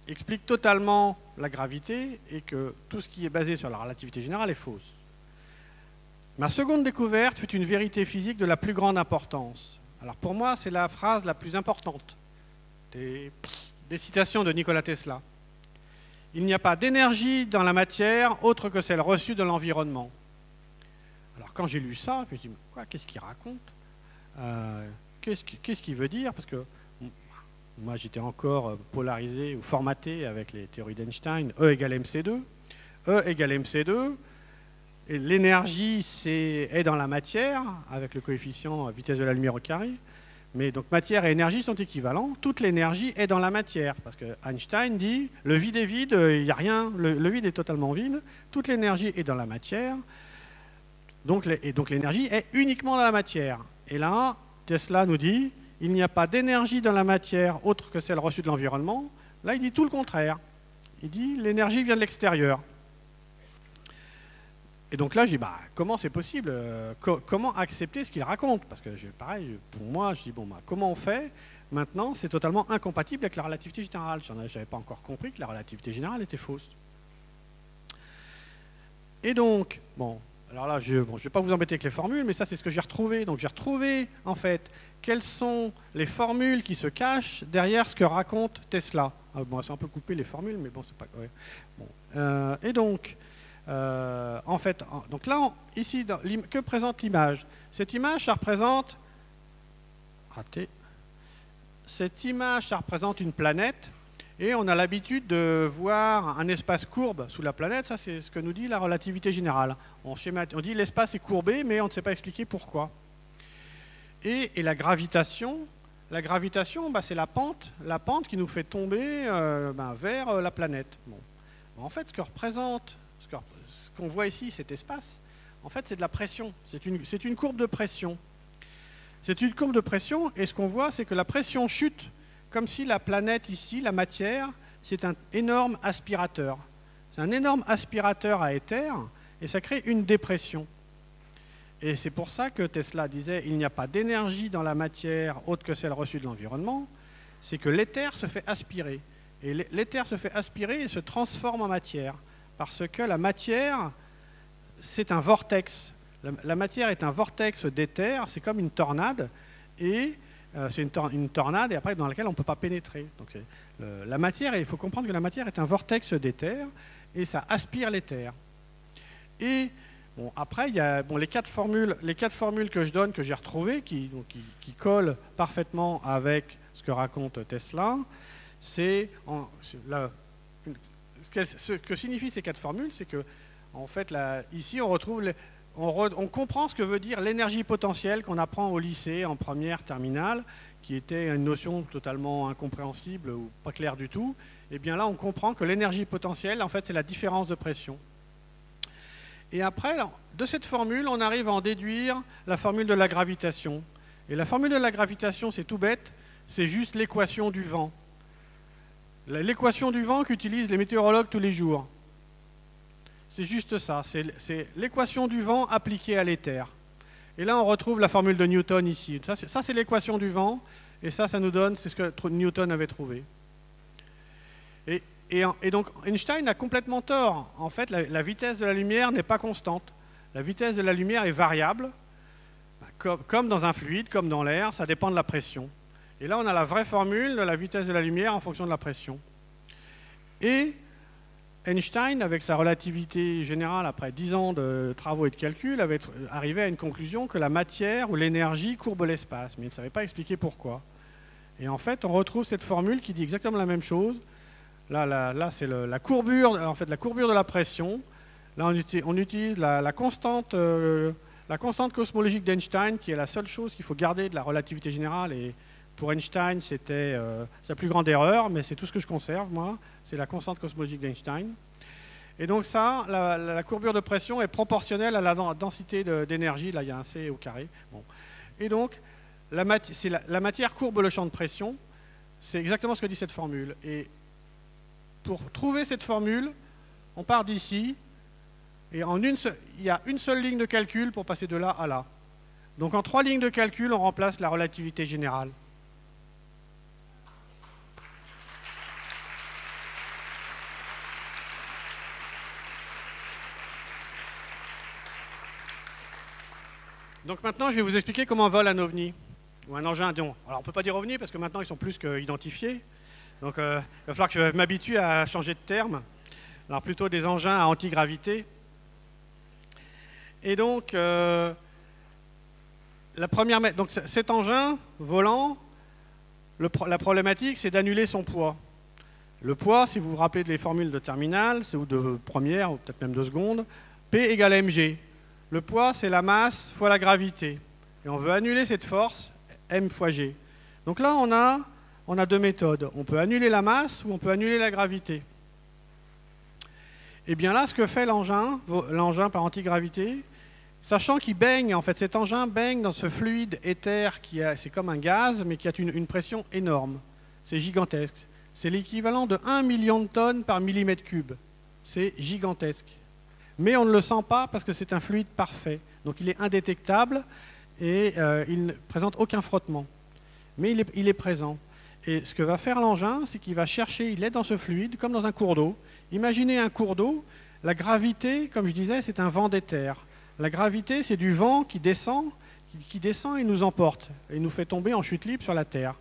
explique totalement la gravité et que tout ce qui est basé sur la relativité générale est fausse. Ma seconde découverte fut une vérité physique de la plus grande importance. Alors pour moi, c'est la phrase la plus importante des citations de Nikola Tesla. Il n'y a pas d'énergie dans la matière autre que celle reçue de l'environnement. Alors quand j'ai lu ça, je me suis dit, qu'est-ce qu'il raconte? Qu'est-ce qu'il veut dire? Parce que moi, j'étais encore polarisé ou formaté avec les théories d'Einstein, E égale mc2. E égale mc2, et l'énergie est dans la matière, avec le coefficient vitesse de la lumière au carré. Mais donc matière et énergie sont équivalents. Toute l'énergie est dans la matière. Parce que Einstein dit, le vide est vide, il n'y a rien, le vide est totalement vide. Toute l'énergie est dans la matière. Donc l'énergie est uniquement dans la matière. Et là, Tesla nous dit, il n'y a pas d'énergie dans la matière autre que celle reçue de l'environnement. Là, il dit tout le contraire. Il dit, l'énergie vient de l'extérieur. Et donc là, je dis, comment c'est possible? Comment accepter ce qu'il raconte? Parce que, pareil, pour moi, je dis, comment on fait? Maintenant, c'est totalement incompatible avec la relativité générale. Je n'avais pas encore compris que la relativité générale était fausse. Et donc, alors là, je ne vais pas vous embêter avec les formules, mais ça, c'est ce que j'ai retrouvé. Donc, j'ai retrouvé, en fait, quelles sont les formules qui se cachent derrière ce que raconte Tesla. Ah, bon, c'est un peu coupé les formules, mais bon, c'est pas... Ouais. Bon. Et donc, en fait, donc là, ici, que présente l'image? Cette image, ça représente... Raté. Cette image, ça représente une planète. Et on a l'habitude de voir un espace courbe sous la planète. Ça, c'est ce que nous dit la relativité générale. On dit l'espace est courbé, mais on ne sait pas expliquer pourquoi. Et la gravitation, bah, c'est la pente qui nous fait tomber vers la planète. Bon. En fait, ce que représente, ce qu'on voit ici, cet espace, en fait, c'est de la pression. C'est une courbe de pression. C'est une courbe de pression, et ce qu'on voit, c'est que la pression chute comme si la planète ici, la matière, c'est un énorme aspirateur. C'est un énorme aspirateur à éther, et ça crée une dépression. Et c'est pour ça que Tesla disait il n'y a pas d'énergie dans la matière autre que celle reçue de l'environnement, c'est que l'éther se fait aspirer. Et l'éther se fait aspirer et se transforme en matière, parce que la matière, c'est un vortex. La matière est un vortex d'éther, c'est comme une tornade, et c'est une tornade et après dans laquelle on ne peut pas pénétrer. Donc la matière, il faut comprendre que la matière est un vortex d'éther et ça aspire l'éther. Et bon, après, il y a les quatre formules que je donne, que j'ai retrouvées, qui collent parfaitement avec ce que raconte Tesla. Ce que signifient ces quatre formules, c'est que en fait, ici, on retrouve on comprend ce que veut dire l'énergie potentielle qu'on apprend au lycée en première terminale, qui était une notion totalement incompréhensible ou pas claire du tout. Et bien là, on comprend que l'énergie potentielle, en fait, c'est la différence de pression. Et après, de cette formule, on arrive à en déduire la formule de la gravitation. Et la formule de la gravitation, c'est tout bête, c'est juste l'équation du vent. L'équation du vent qu'utilisent les météorologues tous les jours. C'est juste ça, c'est l'équation du vent appliquée à l'éther. Et là, on retrouve la formule de Newton ici. Ça c'est l'équation du vent, et ça nous donne, c'est ce que Newton avait trouvé. Et donc, Einstein a complètement tort. En fait, la vitesse de la lumière n'est pas constante. La vitesse de la lumière est variable, comme dans un fluide, comme dans l'air, ça dépend de la pression. Et là, on a la vraie formule de la vitesse de la lumière en fonction de la pression. Et Einstein, avec sa relativité générale, après 10 ans de travaux et de calculs, avait arrivé à une conclusion que la matière ou l'énergie courbe l'espace, mais il ne savait pas expliquer pourquoi. Et en fait, on retrouve cette formule qui dit exactement la même chose. Là c'est la courbure de la pression. Là, on utilise la constante cosmologique d'Einstein, qui est la seule chose qu'il faut garder de la relativité générale. Et pour Einstein, c'était sa plus grande erreur, mais c'est tout ce que je conserve, moi. C'est la constante cosmologique d'Einstein. Et donc ça, la courbure de pression est proportionnelle à la densité d'énergie. Là, il y a un C au carré. Bon. Et donc, la matière courbe le champ de pression. C'est exactement ce que dit cette formule. Et pour trouver cette formule, on part d'ici. Et il y a une seule ligne de calcul pour passer de là à là. Donc en 3 lignes de calcul, on remplace la relativité générale. Donc maintenant, je vais vous expliquer comment vole un ovni, ou un engin. Alors on ne peut pas dire ovni, parce que maintenant, ils sont plus qu'identifiés. Donc il va falloir que je m'habitue à changer de terme. Alors plutôt des engins à antigravité. Et donc, cet engin volant, la problématique, c'est d'annuler son poids. Le poids, si vous vous rappelez des formules de terminale, ou de première, ou peut-être même de seconde, P égale mg. Le poids, c'est la masse fois la gravité. Et on veut annuler cette force, m fois g. Donc là, on a 2 méthodes. On peut annuler la masse ou on peut annuler la gravité. Et bien là, ce que fait l'engin par antigravité, sachant qu'il baigne, en fait, cet engin baigne dans ce fluide éther c'est comme un gaz, mais qui a une pression énorme. C'est gigantesque. C'est l'équivalent de 1 million de tonnes par millimètre cube. C'est gigantesque. Mais on ne le sent pas parce que c'est un fluide parfait. Donc il est indétectable et il ne présente aucun frottement. Mais il est présent. Et ce que va faire l'engin, c'est qu'il va chercher, il est dans ce fluide, comme dans un cours d'eau. Imaginez un cours d'eau, la gravité, comme je disais, c'est un vent d'éther. La gravité, c'est du vent qui descend et nous emporte, et nous fait tomber en chute libre sur la Terre.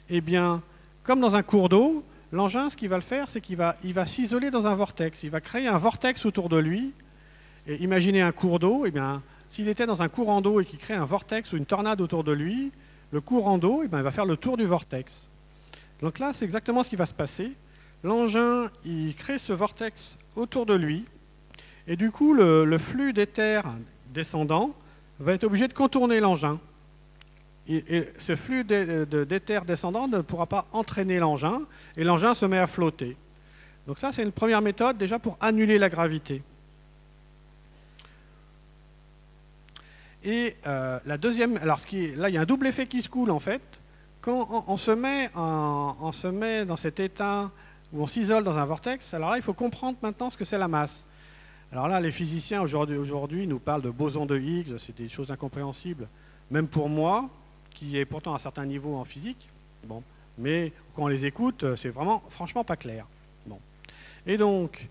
Eh bien, comme dans un cours d'eau, l'engin, ce qu'il va le faire, c'est qu'il va s'isoler dans un vortex. Il va créer un vortex autour de lui. Et imaginez un cours d'eau, eh bien, s'il était dans un courant d'eau et qu'il crée un vortex ou une tornade autour de lui, le courant d'eau, eh bien, il va faire le tour du vortex. Donc là, c'est exactement ce qui va se passer. L'engin, il crée ce vortex autour de lui, et du coup, le flux d'éther descendant va être obligé de contourner l'engin. Et ce flux d'éther descendant ne pourra pas entraîner l'engin, et l'engin se met à flotter. Donc ça, c'est une première méthode déjà pour annuler la gravité. Et la deuxième, alors là, il y a un double effet qui se coule en fait. Quand on se met dans cet état où on s'isole dans un vortex, alors là, il faut comprendre maintenant ce que c'est la masse. Alors là, les physiciens aujourd'hui nous parlent de boson de Higgs, c'est des choses incompréhensibles, même pour moi, qui est pourtant à un certain niveau en physique. Bon. Mais quand on les écoute, c'est vraiment, franchement, pas clair. Bon. Et donc,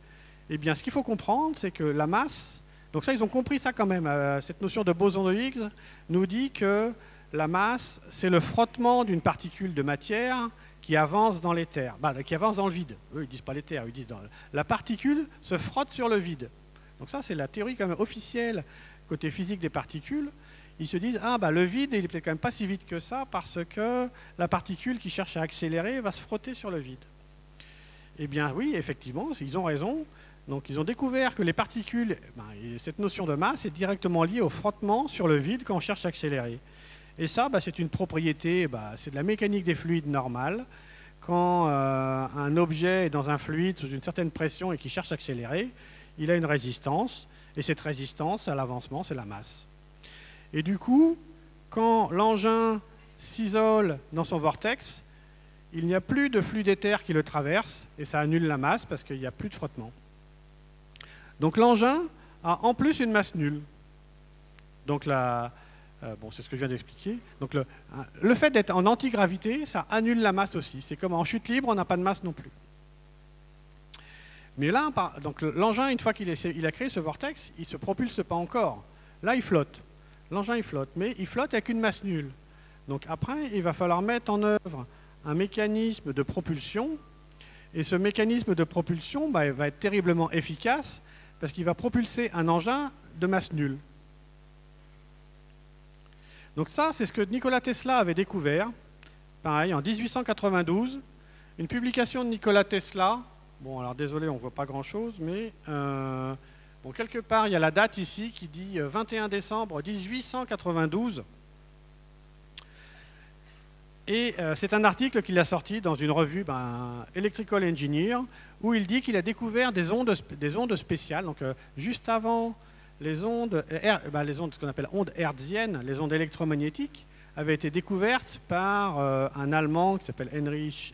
eh bien, ce qu'il faut comprendre, c'est que la masse, donc ça, ils ont compris ça quand même, cette notion de boson de Higgs nous dit que la masse, c'est le frottement d'une particule de matière qui avance dans l'éther, qui avance dans le vide. Eux, ils disent pas l'éther, ils disent la particule se frotte sur le vide. Donc ça, c'est la théorie quand même officielle côté physique des particules. Ils se disent, le vide, il est peut-être quand même pas si vite que ça, parce que la particule qui cherche à accélérer va se frotter sur le vide. Eh bien oui, effectivement, ils ont raison. Donc ils ont découvert que les particules, cette notion de masse est directement liée au frottement sur le vide quand on cherche à accélérer. Et ça, c'est une propriété, c'est de la mécanique des fluides normale. Quand un objet est dans un fluide sous une certaine pression et qui cherche à accélérer, il a une résistance, et cette résistance à l'avancement, c'est la masse. Et du coup, quand l'engin s'isole dans son vortex, il n'y a plus de flux d'éther qui le traverse, et ça annule la masse parce qu'il n'y a plus de frottement. Donc l'engin a en plus une masse nulle. Donc c'est ce que je viens d'expliquer. Donc le fait d'être en antigravité, ça annule la masse aussi. C'est comme en chute libre, on n'a pas de masse non plus. Mais là, donc l'engin, une fois qu'il a créé ce vortex, il ne se propulse pas encore. Là, il flotte. L'engin, il flotte, mais il flotte avec une masse nulle. Donc après, il va falloir mettre en œuvre un mécanisme de propulsion. Et ce mécanisme de propulsion va être terriblement efficace parce qu'il va propulser un engin de masse nulle. Donc ça, c'est ce que Nikola Tesla avait découvert, pareil, en 1892. Une publication de Nikola Tesla. Bon, alors désolé, on ne voit pas grand-chose, mais quelque part, il y a la date ici qui dit 21 décembre 1892. Et c'est un article qu'il a sorti dans une revue Electrical Engineer, où il dit qu'il a découvert des ondes spéciales. Donc juste avant les ondes, ce qu'on appelle ondes hertziennes, les ondes électromagnétiques, avaient été découvertes par un Allemand qui s'appelle Heinrich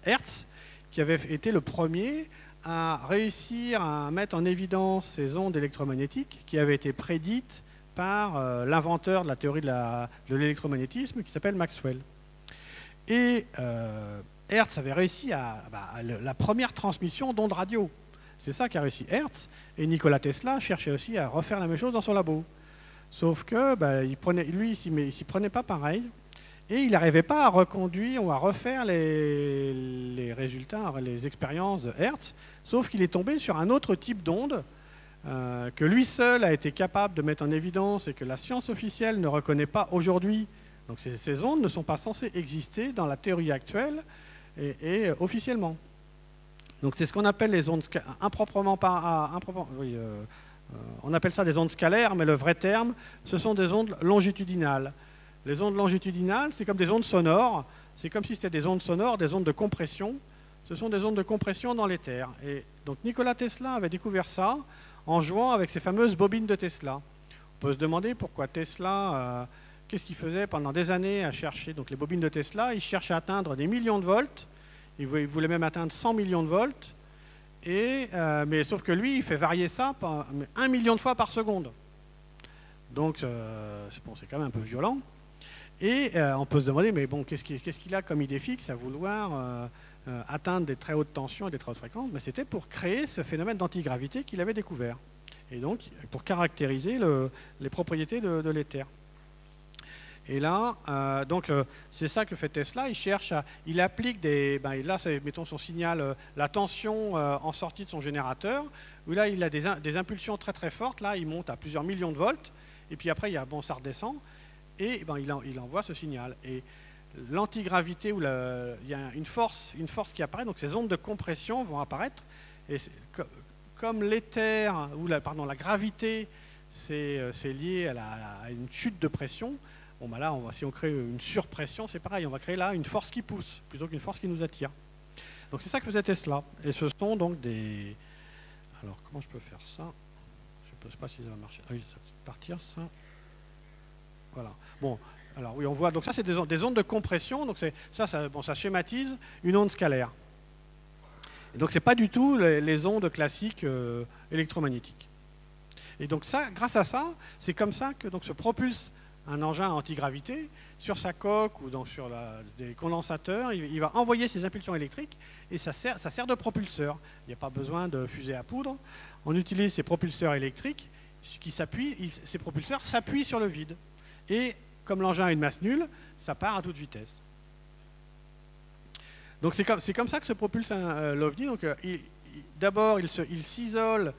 Hertz, qui avait été le premier à réussir à mettre en évidence ces ondes électromagnétiques qui avaient été prédites par l'inventeur de la théorie de l'électromagnétisme qui s'appelle Maxwell. Et Hertz avait réussi à la première transmission d'ondes radio. C'est ça qu'a réussi Hertz. Et Nikola Tesla cherchait aussi à refaire la même chose dans son labo. Sauf que lui, il s'y prenait pas pareil. Et il n'arrivait pas à reconduire ou à refaire les résultats, les expériences de Hertz, sauf qu'il est tombé sur un autre type d'onde que lui seul a été capable de mettre en évidence et que la science officielle ne reconnaît pas aujourd'hui. Donc ces ondes ne sont pas censées exister dans la théorie actuelle et officiellement. Donc c'est ce qu'on appelle les ondes on appelle ça des ondes scalaires, mais le vrai terme, ce sont des ondes longitudinales. Les ondes longitudinales, c'est comme des ondes sonores. C'est comme si c'était des ondes sonores, des ondes de compression. Ce sont des ondes de compression dans l'éther. Et donc Nikola Tesla avait découvert ça en jouant avec ces fameuses bobines de Tesla. On peut se demander pourquoi Tesla, qu'est-ce qu'il faisait pendant des années à chercher. Donc les bobines de Tesla, il cherchait à atteindre des millions de volts. Il voulait même atteindre 100 millions de volts. Mais sauf que lui, il fait varier ça 1 million de fois par seconde. Donc c'est quand même un peu violent. Et on peut se demander, mais bon, qu'est-ce qu'il a comme idée fixe à vouloir atteindre des très hautes tensions et des très hautes fréquences? Mais c'était pour créer ce phénomène d'antigravité qu'il avait découvert. et donc pour caractériser les propriétés de l'éther. Et là, c'est ça que fait Tesla. Il applique là, c'est, mettons son signal, la tension en sortie de son générateur, où là, il a des impulsions très très fortes. Là, il monte à plusieurs millions de volts, et puis après, ça redescend, et il envoie ce signal. Et l'antigravité, il y a une force qui apparaît, donc ces ondes de compression vont apparaître, et comme l'éther, la gravité, c'est lié à une chute de pression. Bon, là, si on crée une surpression, c'est pareil, on va créer là une force qui pousse, plutôt qu'une force qui nous attire. Donc c'est ça que faisait Tesla. Et ce sont donc des... Alors, comment je peux faire ça? Je ne sais pas si ça va marcher. Ah oui, ça va partir, ça. Voilà. Bon, alors oui, on voit... Donc ça, c'est des ondes de compression. Donc ça schématise une onde scalaire. Et donc, ce n'est pas du tout les ondes classiques électromagnétiques. Et donc ça, grâce à ça, c'est comme ça que se propulse un engin à antigravité sur sa coque ou sur des condensateurs. Il va envoyer ses impulsions électriques et ça sert de propulseur. Il n'y a pas besoin de fusée à poudre. On utilise ces propulseurs électriques ces propulseurs s'appuient sur le vide. Et comme l'engin a une masse nulle, ça part à toute vitesse. Donc c'est comme ça que se propulse l'OVNI. D'abord, il s'isole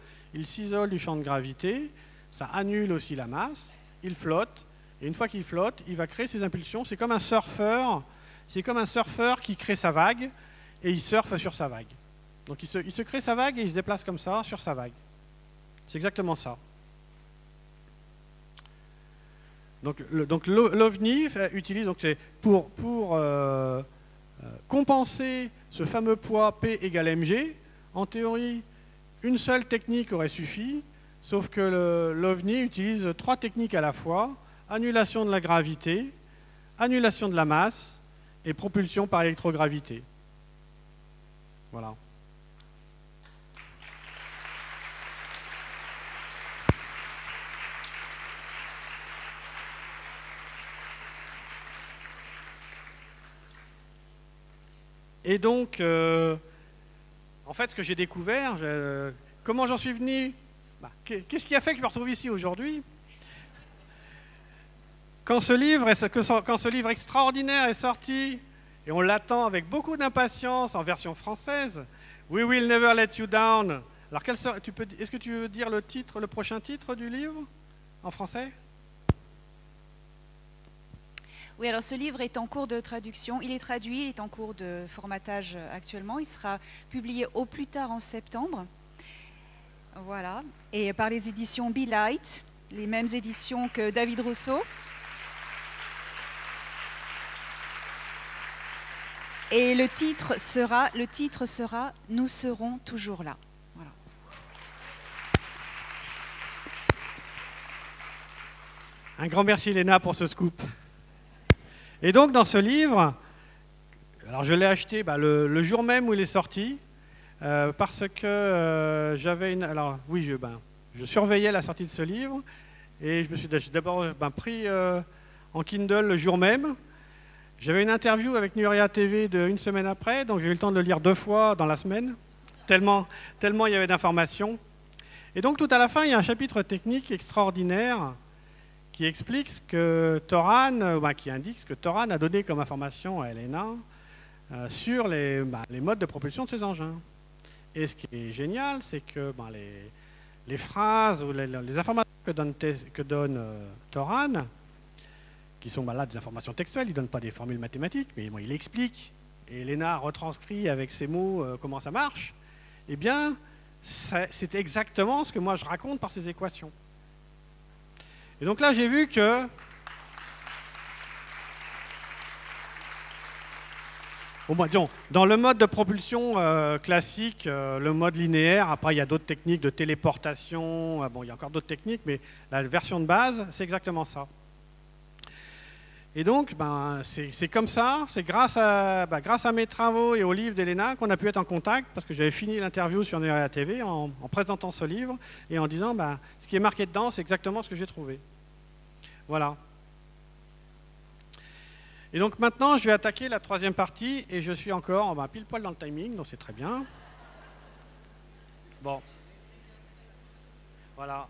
du champ de gravité, ça annule aussi la masse, il flotte. Et une fois qu'il flotte, il va créer ses impulsions. C'est comme un surfeur qui crée sa vague et il surfe sur sa vague. Donc il se crée sa vague et il se déplace comme ça sur sa vague. C'est exactement ça. Donc l'OVNI utilise pour compenser ce fameux poids P égale mg. En théorie, une seule technique aurait suffi, sauf que l'OVNI utilise 3 techniques à la fois. Annulation de la gravité, annulation de la masse et propulsion par électrogravité. Voilà. Et donc, en fait, ce que j'ai découvert, comment j'en suis venu, qu'est-ce qui a fait que je me retrouve ici aujourd'hui ? Quand ce livre extraordinaire est sorti, et on l'attend avec beaucoup d'impatience en version française, We Will Never Let You Down. Alors, est-ce que tu veux dire le prochain titre du livre en français? Oui, alors ce livre est en cours de traduction. Il est traduit, il est en cours de formatage actuellement. Il sera publié au plus tard en septembre. Voilà. Et par les éditions Be Light, les mêmes éditions que David Rousseau. Et le titre sera « Nous serons toujours là ». Voilà. Un grand merci Léna pour ce scoop. Et donc dans ce livre, alors je l'ai acheté le jour même où il est sorti, parce que je surveillais la sortie de ce livre, et je me suis d'abord pris en Kindle le jour même. J'avais une interview avec Nuria TV une semaine après, donc j'ai eu le temps de le lire 2 fois dans la semaine, tellement il y avait d'informations. Et donc tout à la fin, il y a un chapitre technique extraordinaire qui explique ce que Toran, qui indique ce que Toran a donné comme information à Elena sur les modes de propulsion de ces engins. Et ce qui est génial, c'est que les phrases ou les informations que donne Toran, qui sont des informations textuelles, il ne donne pas des formules mathématiques, mais il explique, et Elena retranscrit avec ses mots comment ça marche, eh bien, c'est exactement ce que moi je raconte par ces équations. Et donc là, j'ai vu que... dans le mode de propulsion classique, le mode linéaire, après il y a d'autres techniques de téléportation, il y a encore d'autres techniques, mais la version de base, c'est exactement ça. Et donc, c'est comme ça, c'est grâce à mes travaux et au livre d'Elena qu'on a pu être en contact, parce que j'avais fini l'interview sur Nuria TV en présentant ce livre et en disant ce qui est marqué dedans, c'est exactement ce que j'ai trouvé. Voilà. Et donc maintenant, je vais attaquer la 3e partie et je suis encore pile poil dans le timing, donc c'est très bien. Bon. Voilà.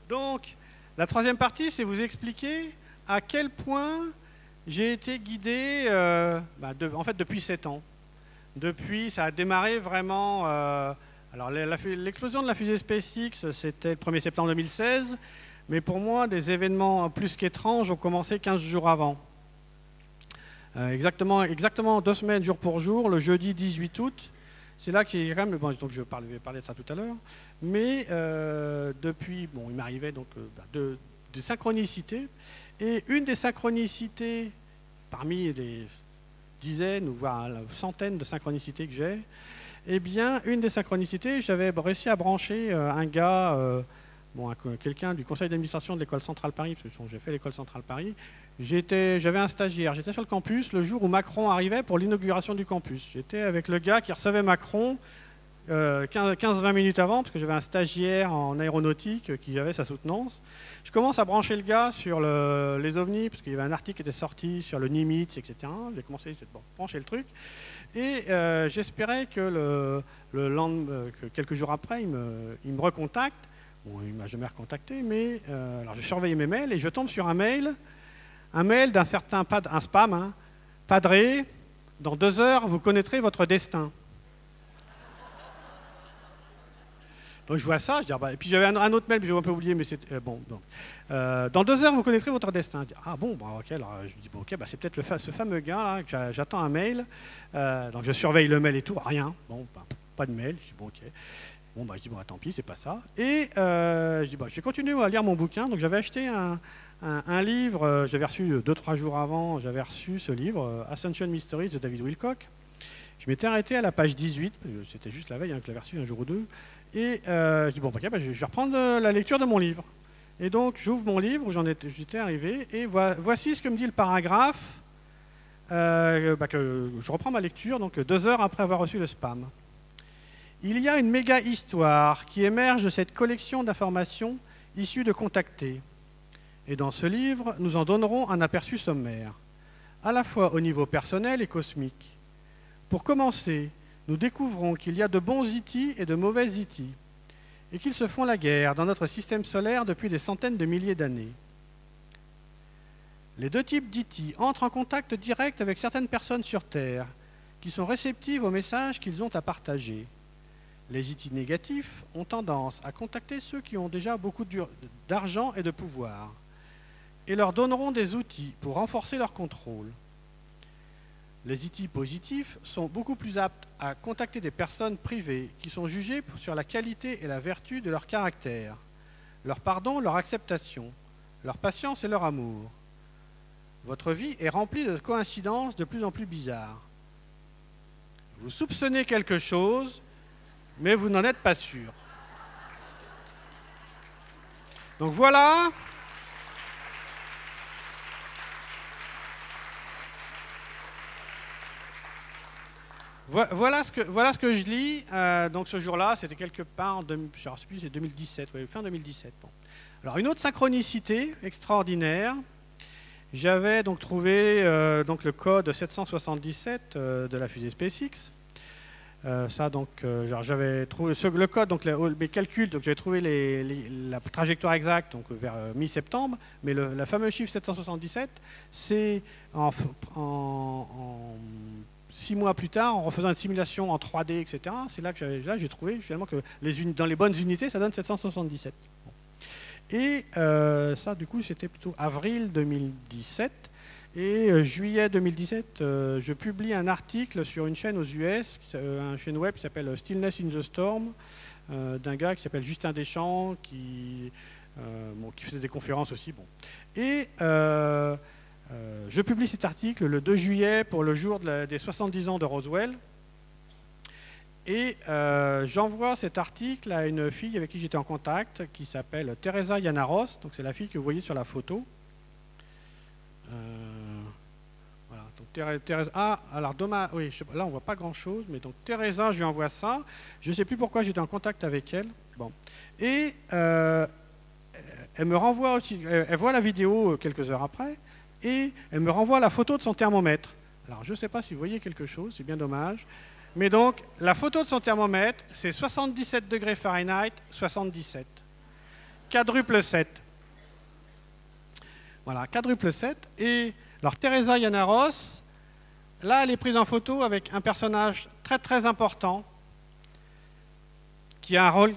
Donc, la troisième partie, c'est vous expliquer à quel point j'ai été guidé en fait, depuis 7 ans. Depuis, ça a démarré vraiment... alors, l'explosion de la fusée SpaceX, c'était le 1er septembre 2016. Mais pour moi, des événements plus qu'étranges ont commencé 15 jours avant. Exactement 2 semaines, jour pour jour, le jeudi 18 août. C'est là qu'il y a quand même... Bon, donc je vais parler de ça tout à l'heure. Mais depuis, bon, il m'arrivait donc de synchronicités. Et une des synchronicités, parmi les dizaines ou voire centaines de synchronicités que j'ai, eh bien, une des synchronicités, j'avais réussi à brancher un gars, quelqu'un du conseil d'administration de l'école centrale Paris, parce que j'ai fait l'école centrale Paris. J'avais un stagiaire, j'étais sur le campus le jour où Macron arrivait pour l'inauguration du campus. J'étais avec le gars qui recevait Macron 15-20 minutes avant, parce que j'avais un stagiaire en aéronautique qui avait sa soutenance. Je commence à brancher le gars sur les ovnis, parce qu'il y avait un article qui était sorti sur le Nimitz, etc. J'ai commencé à brancher le truc. Et j'espérais que, que quelques jours après, il me recontacte. Bon, il ne m'a jamais recontacté, mais alors je surveillais mes mails et je tombe sur un mail d'un certain, un spam, hein, Padré, dans 2 heures, vous connaîtrez votre destin. Donc je vois ça, je dis, et puis j'avais un autre mail, mais j'ai un peu oublié, mais c'est bon. Donc, dans 2 heures, vous connaîtrez votre destin. Je dis, ah bon, ok, alors je dis, bon, ok, c'est peut-être ce fameux gars là, que j'attends un mail. Donc je surveille le mail et tout, rien, bon, pas de mail. Je dis, bon, ok. Bon, je dis, bon, tant pis, c'est pas ça. Et je dis, je vais continuer à lire mon bouquin. Donc j'avais acheté un livre, j'avais reçu 2-3 jours avant, j'avais reçu ce livre, Ascension Mysteries de David Wilcock. Je m'étais arrêté à la page 18, c'était juste la veille que je l'avais reçu un jour ou deux. Et je dis, bon, je vais reprendre la lecture de mon livre. Et donc, j'ouvre mon livre où j'étais arrivé, et voici ce que me dit le paragraphe, que je reprends ma lecture, donc 2 heures après avoir reçu le spam. Il y a une méga histoire qui émerge de cette collection d'informations issues de contactés. Et dans ce livre, nous en donnerons un aperçu sommaire, à la fois au niveau personnel et cosmique. Pour commencer, nous découvrons qu'il y a de bons IT et de mauvais IT, et qu'ils se font la guerre dans notre système solaire depuis des centaines de milliers d'années. Les 2 types d'IT entrent en contact direct avec certaines personnes sur Terre, qui sont réceptives aux messages qu'ils ont à partager. Les IT négatifs ont tendance à contacter ceux qui ont déjà beaucoup d'argent et de pouvoir, et leur donneront des outils pour renforcer leur contrôle. Les IT positifs sont beaucoup plus aptes à contacter des personnes privées qui sont jugées sur la qualité et la vertu de leur caractère, leur pardon, leur acceptation, leur patience et leur amour. Votre vie est remplie de coïncidences de plus en plus bizarres. Vous soupçonnez quelque chose, mais vous n'en êtes pas sûr. Donc voilà. Voilà ce que je lis. Donc ce jour-là, c'était quelque part, je ne sais plus, c'est 2017, fin 2017. Bon. Alors une autre synchronicité extraordinaire. J'avais donc trouvé le code 777 de la fusée SpaceX. J'avais trouvé le code, donc mes calculs, donc j'avais trouvé la trajectoire exacte donc vers mi-septembre, mais le fameux chiffre 777, c'est en 6 mois plus tard, en refaisant une simulation en 3D, etc., c'est là que j'ai trouvé finalement que dans les bonnes unités, ça donne 777. Bon. Et ça, du coup, c'était plutôt avril 2017. Et juillet 2017, je publie un article sur une chaîne aux US, une chaîne web qui s'appelle Stillness in the Storm, d'un gars qui s'appelle Justin Deschamps, qui faisait des conférences aussi. Bon. Et je publie cet article le 2 juillet pour le jour des 70 ans de Roswell. Et j'envoie cet article à une fille avec qui j'étais en contact, qui s'appelle Teresa Yanaros. Donc c'est la fille que vous voyez sur la photo. Voilà. Donc Teresa. Ah, alors dommage. Oui, là on voit pas grand-chose, mais donc Teresa, je lui envoie ça. Je ne sais plus pourquoi j'étais en contact avec elle. Bon. Et elle me renvoie aussi. Elle voit la vidéo quelques heures après. Et elle me renvoie la photo de son thermomètre. Alors, je ne sais pas si vous voyez quelque chose, c'est bien dommage. Mais donc, la photo de son thermomètre, c'est 77 degrés Fahrenheit, 77. quadruple 7. Voilà, quadruple 7. Et alors Teresa Yanaros, là, elle est prise en photo avec un personnage très très important qui a un rôle,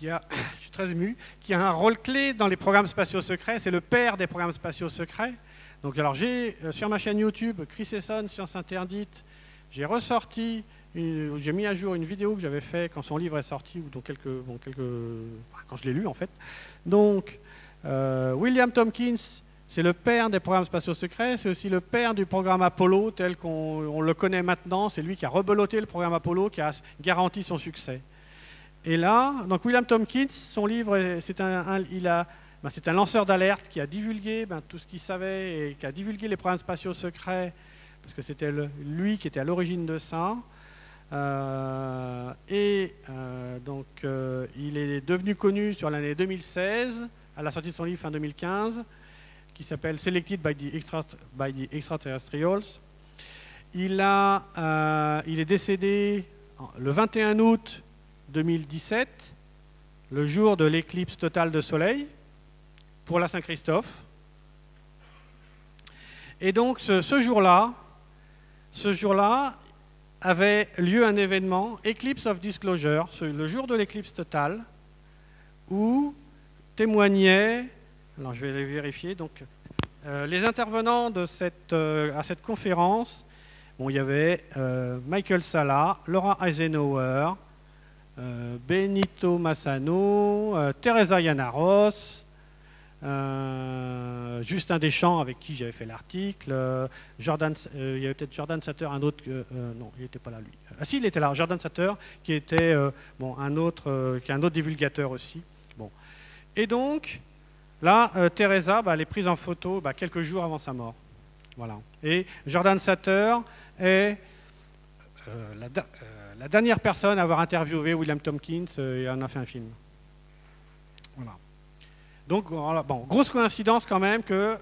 je suis très ému, qui a un rôle clé dans les programmes spatiaux secrets. C'est le père des programmes spatiaux secrets. Donc, alors j'ai sur ma chaîne YouTube, Chris Esson, Science Interdite, j'ai ressorti, j'ai mis à jour une vidéo que j'avais fait quand son livre est sorti, ou dans quand je l'ai lu en fait. Donc, William Tompkins, c'est le père des programmes spatiaux secrets, c'est aussi le père du programme Apollo tel qu'on le connaît maintenant. C'est lui qui a rebeloté le programme Apollo, qui a garanti son succès. Et là, donc William Tompkins, son livre, c'est un lanceur d'alerte qui a divulgué tout ce qu'il savait et qui a divulgué les programmes spatiaux secrets, parce que c'était lui qui était à l'origine de ça. Donc, il est devenu connu sur l'année 2016, à la sortie de son livre fin 2015, qui s'appelle Selected by the Extraterrestrials. Il est décédé le 21 août 2017, le jour de l'éclipse totale de soleil, pour la Saint-Christophe. Et donc, ce jour-là avait lieu un événement, Eclipse of Disclosure, le jour de l'éclipse totale, où témoignaient, alors je vais les vérifier, donc les intervenants à cette conférence. Bon, il y avait Michael Salla, Laura Eisenhower, Benito Massano, Teresa Yanaros, Justin Deschamps, avec qui j'avais fait l'article, il y avait peut-être Jordan Satter, un autre, non, il n'était pas là lui. Ah si, il était là, Jordan Satter, qui était un autre divulgateur aussi. Bon. Et donc, là, Teresa, elle est prise en photo quelques jours avant sa mort. Voilà. Et Jordan Satter est la dernière personne à avoir interviewé William Tompkins et en a fait un film. Voilà. Donc, voilà, bon, grosse coïncidence quand même que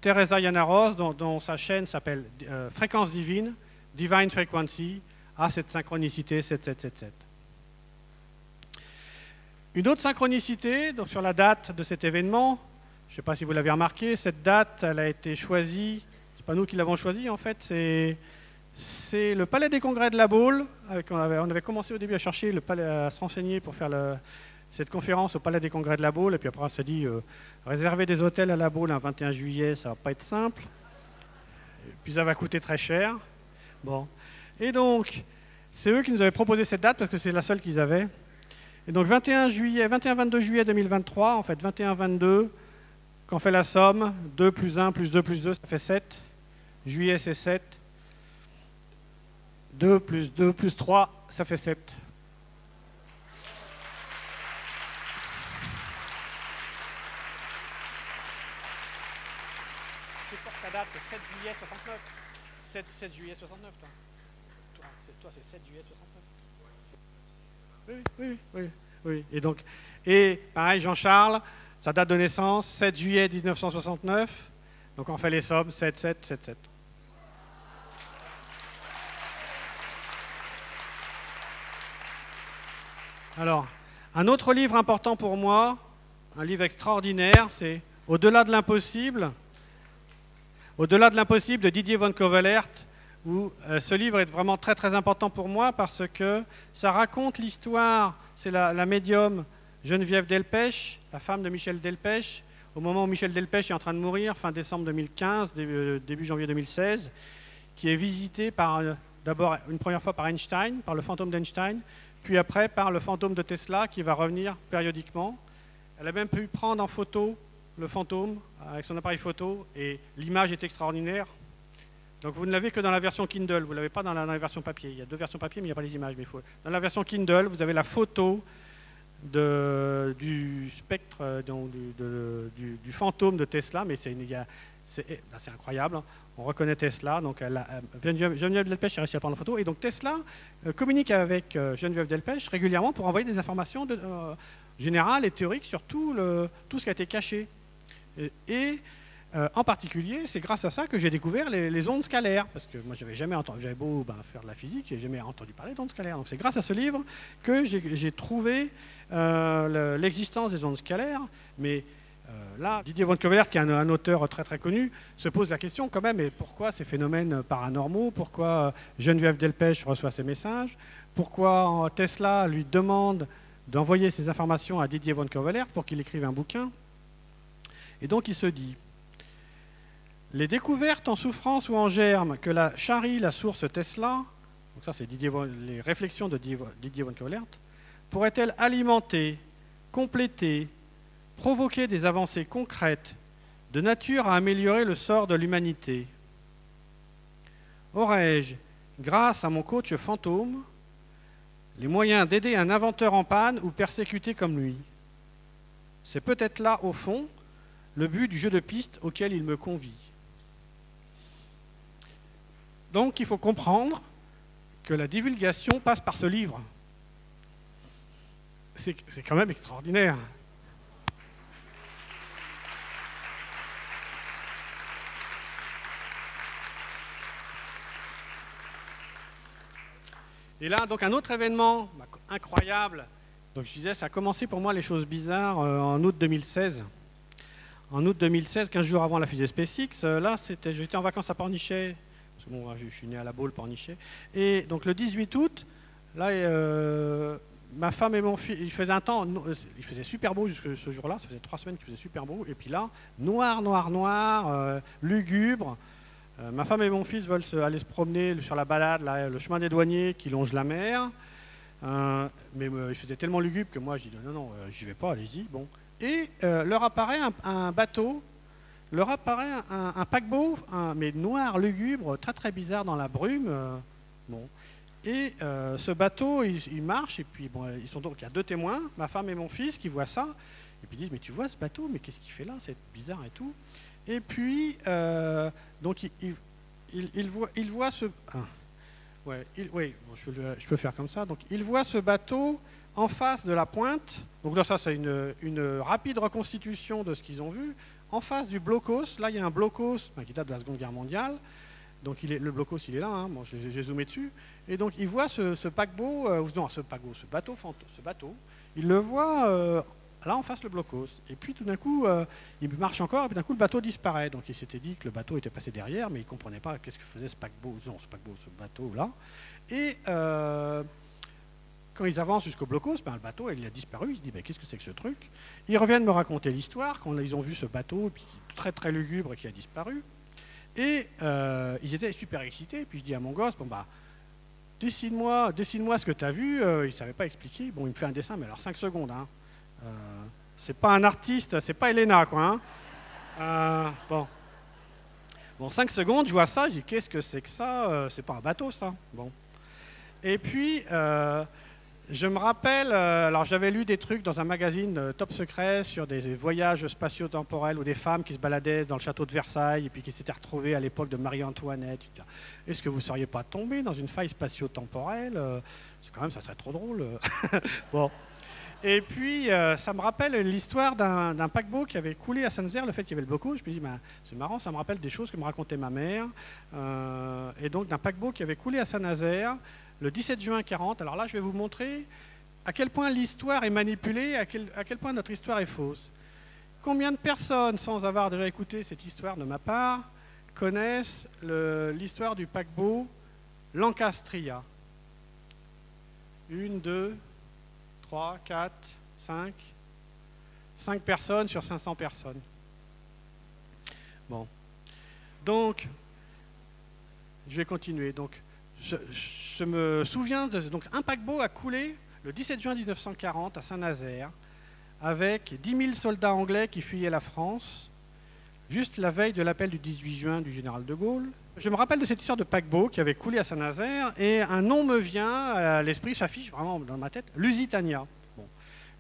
Teresa Yanaros, dont sa chaîne s'appelle Fréquence Divine, Divine Frequency, a cette synchronicité 7777. Une autre synchronicité, donc sur la date de cet événement, je ne sais pas si vous l'avez remarqué, cette date, elle a été choisie, c'est pas nous qui l'avons choisie en fait, c'est le Palais des Congrès de La Baule. On avait commencé au début à chercher à se renseigner pour faire cette conférence au Palais des Congrès de La Baule, et puis après on s'est dit, réserver des hôtels à La Baule un 21 juillet, ça ne va pas être simple, et puis ça va coûter très cher. Bon. Et donc, c'est eux qui nous avaient proposé cette date, parce que c'est la seule qu'ils avaient. Et donc 21-22 juillet 2023, en fait 21-22, quand on fait la somme, 2 plus 1 plus 2 plus 2, ça fait 7. Juillet, c'est 7. 2 plus 3, ça fait 7. C'est pour ta date, c'est 7 juillet 69. 7 juillet 69, toi. Toi, c'est 7 juillet 69. Oui. Et pareil, Jean-Charles, sa date de naissance, 7 juillet 1969. Donc on fait les sommes, 7, 7, 7, 7. Alors, un autre livre important pour moi, un livre extraordinaire, c'est Au-delà de l'impossible. Au-delà de l'impossible de Didier von Covelert, où ce livre est vraiment très très important pour moi parce que ça raconte l'histoire, c'est la médium Geneviève Delpech, la femme de Michel Delpech, au moment où Michel Delpech est en train de mourir, fin décembre 2015, début janvier 2016, qui est visitée d'abord une première fois par Einstein, par le fantôme d'Einstein, puis après par le fantôme de Tesla qui va revenir périodiquement. Elle a même pu prendre en photo le fantôme avec son appareil photo et l'image est extraordinaire. Donc vous ne l'avez que dans la version Kindle, vous ne l'avez pas dans la version papier. Il y a 2 versions papier mais il n'y a pas les images. Dans la version Kindle, vous avez la photo du spectre, du fantôme de Tesla, mais c'est incroyable. On reconnaît Tesla, donc Geneviève Delpech a réussi à prendre en photo, et donc Tesla communique avec Geneviève Delpech régulièrement pour envoyer des informations générales et théoriques sur tout ce qui a été caché. Et en particulier, c'est grâce à ça que j'ai découvert les ondes scalaires, parce que moi, j'avais jamais entendu, j'avais beau faire de la physique, j'ai jamais entendu parler d'ondes scalaires. Donc c'est grâce à ce livre que j'ai trouvé l'existence des ondes scalaires, mais là, Didier von Cauwellert, qui est un auteur très très connu, se pose la question quand même, mais pourquoi ces phénomènes paranormaux, pourquoi Geneviève Delpech reçoit ces messages, pourquoi Tesla lui demande d'envoyer ces informations à Didier von Cauwellert pour qu'il écrive un bouquin. Et donc il se dit, les découvertes en souffrance ou en germe que charrie la source Tesla, donc ça c'est les réflexions de Didier von Cauwellert, pourraient-elles alimenter, compléter, provoquer des avancées concrètes de nature à améliorer le sort de l'humanité? Aurais-je, grâce à mon coach fantôme, les moyens d'aider un inventeur en panne ou persécuté comme lui? C'est peut-être là, au fond, le but du jeu de piste auquel il me convie. Donc, il faut comprendre que la divulgation passe par ce livre. C'est quand même extraordinaire. Et là, donc, un autre événement incroyable. Donc, je disais, ça a commencé pour moi les choses bizarres en août 2016. En août 2016, 15 jours avant la fusée SpaceX, là, j'étais en vacances à Pornichet. Parce que bon, je suis né à La Baule, Pornichet. Et donc, le 18 août, là, ma femme et mon fils, il faisait super beau jusque ce jour-là. Ça faisait 3 semaines qu'il faisait super beau. Et puis là, noir, lugubre. Ma femme et mon fils veulent aller se promener sur la balade, là, le chemin des douaniers qui longe la mer. Mais il faisait tellement lugubre que moi, je dis non, j'y vais pas, allez-y. Bon. Et leur apparaît un bateau, leur apparaît un paquebot, mais noir, lugubre, très très bizarre dans la brume. Bon. Et ce bateau, il marche, et puis bon, il y a 2 témoins, ma femme et mon fils, qui voient ça, et puis ils disent, mais tu vois ce bateau, mais qu'est-ce qu'il fait là, c'est bizarre et tout. Et puis, donc, il voit ce... je peux faire comme ça. Donc, il voit ce bateau en face de la pointe. Donc là, ça, c'est une rapide reconstitution de ce qu'ils ont vu. En face du blocos, là, il y a un blocos qui date de la Seconde Guerre mondiale. Donc, le blocos, il est là. Hein. Bon, j'ai zoomé dessus. Et donc, il voit ce bateau. Il le voit... là, en face, le blocos. Et puis, tout d'un coup, il marche encore, et puis d'un coup, le bateau disparaît. Donc, il s'était dit que le bateau était passé derrière, mais il ne comprenait pas qu'est-ce que faisait ce bateau-là. Et quand ils avancent jusqu'au blocos, le bateau, il a disparu. Ils se disent, qu'est-ce que c'est que ce truc? Ils reviennent me raconter l'histoire, quand ils ont vu ce bateau, puis très, très lugubre, qui a disparu. Et ils étaient super excités. Et puis, je dis à mon gosse, dessine-moi ce que tu as vu. Il ne savait pas expliquer. Bon, il me fait un dessin, mais alors 5 secondes, hein. C'est pas un artiste, c'est pas Elena, quoi. Hein. Bon, 5 secondes, je vois ça, je dis qu'est-ce que c'est que ça? C'est pas un bateau, ça. Bon. Et puis, je me rappelle, alors j'avais lu des trucs dans un magazine Top Secret sur des voyages spatio-temporels ou des femmes qui se baladaient dans le château de Versailles et puis qui s'étaient retrouvées à l'époque de Marie-Antoinette. Est-ce que vous ne seriez pas tombé dans une faille spatio-temporelle? Quand même, ça serait trop drôle. Bon. Et puis, ça me rappelle l'histoire d'un paquebot qui avait coulé à Saint-Nazaire, le fait qu'il y avait le blocos. Je me dis, c'est marrant, ça me rappelle des choses que me racontait ma mère. Et donc, d'un paquebot qui avait coulé à Saint-Nazaire le 17 juin 40. Alors là, je vais vous montrer à quel point l'histoire est manipulée, à quel point notre histoire est fausse. Combien de personnes, sans avoir déjà écouté cette histoire de ma part, connaissent l'histoire du paquebot Lancastria? 1, 2... 3, 4, 5. 5 personnes sur 500 personnes. Bon. Donc, je vais continuer. Donc, je me souviens, donc un paquebot a coulé le 17 juin 1940 à Saint-Nazaire avec 10 000 soldats anglais qui fuyaient la France, juste la veille de l'appel du 18 juin du général de Gaulle. Je me rappelle de cette histoire de paquebot qui avait coulé à Saint-Nazaire et un nom me vient à l'esprit, s'affiche vraiment dans ma tête, Lusitania. Bon.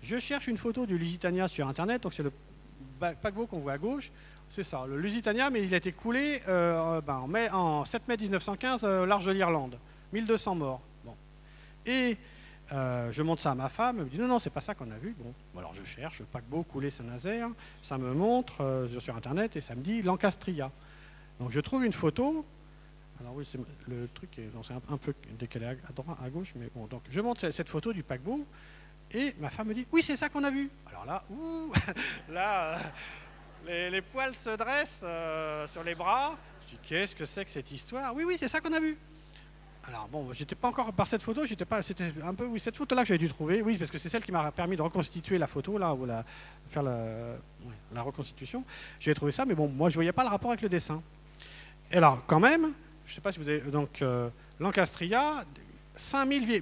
Je cherche une photo du Lusitania sur Internet, donc c'est le paquebot qu'on voit à gauche, c'est ça, le Lusitania, mais il a été coulé en 7 mai 1915, large de l'Irlande, 1200 morts. Bon. Et Je montre ça à ma femme, elle me dit non, non, c'est pas ça qu'on a vu. Bon, alors je cherche, paquebot coulé Saint-Nazaire, ça me montre sur Internet et ça me dit Lancastria. Donc je trouve une photo. Alors oui, le truc c'est un peu décalé à droite, à gauche, mais bon, donc je montre cette photo du paquebot et ma femme me dit oui, c'est ça qu'on a vu. Alors là, là, les poils se dressent sur les bras. Je dis qu'est-ce que c'est que cette histoire? Oui, oui, c'est ça qu'on a vu. Alors bon, j'étais pas encore par cette photo, c'était un peu cette photo-là que j'avais dû trouver, oui, parce que c'est celle qui m'a permis de reconstituer la photo là, ou faire la reconstitution. J'ai trouvé ça, mais bon, moi je voyais pas le rapport avec le dessin. Et alors quand même, je sais pas si vous avez donc Lancastria,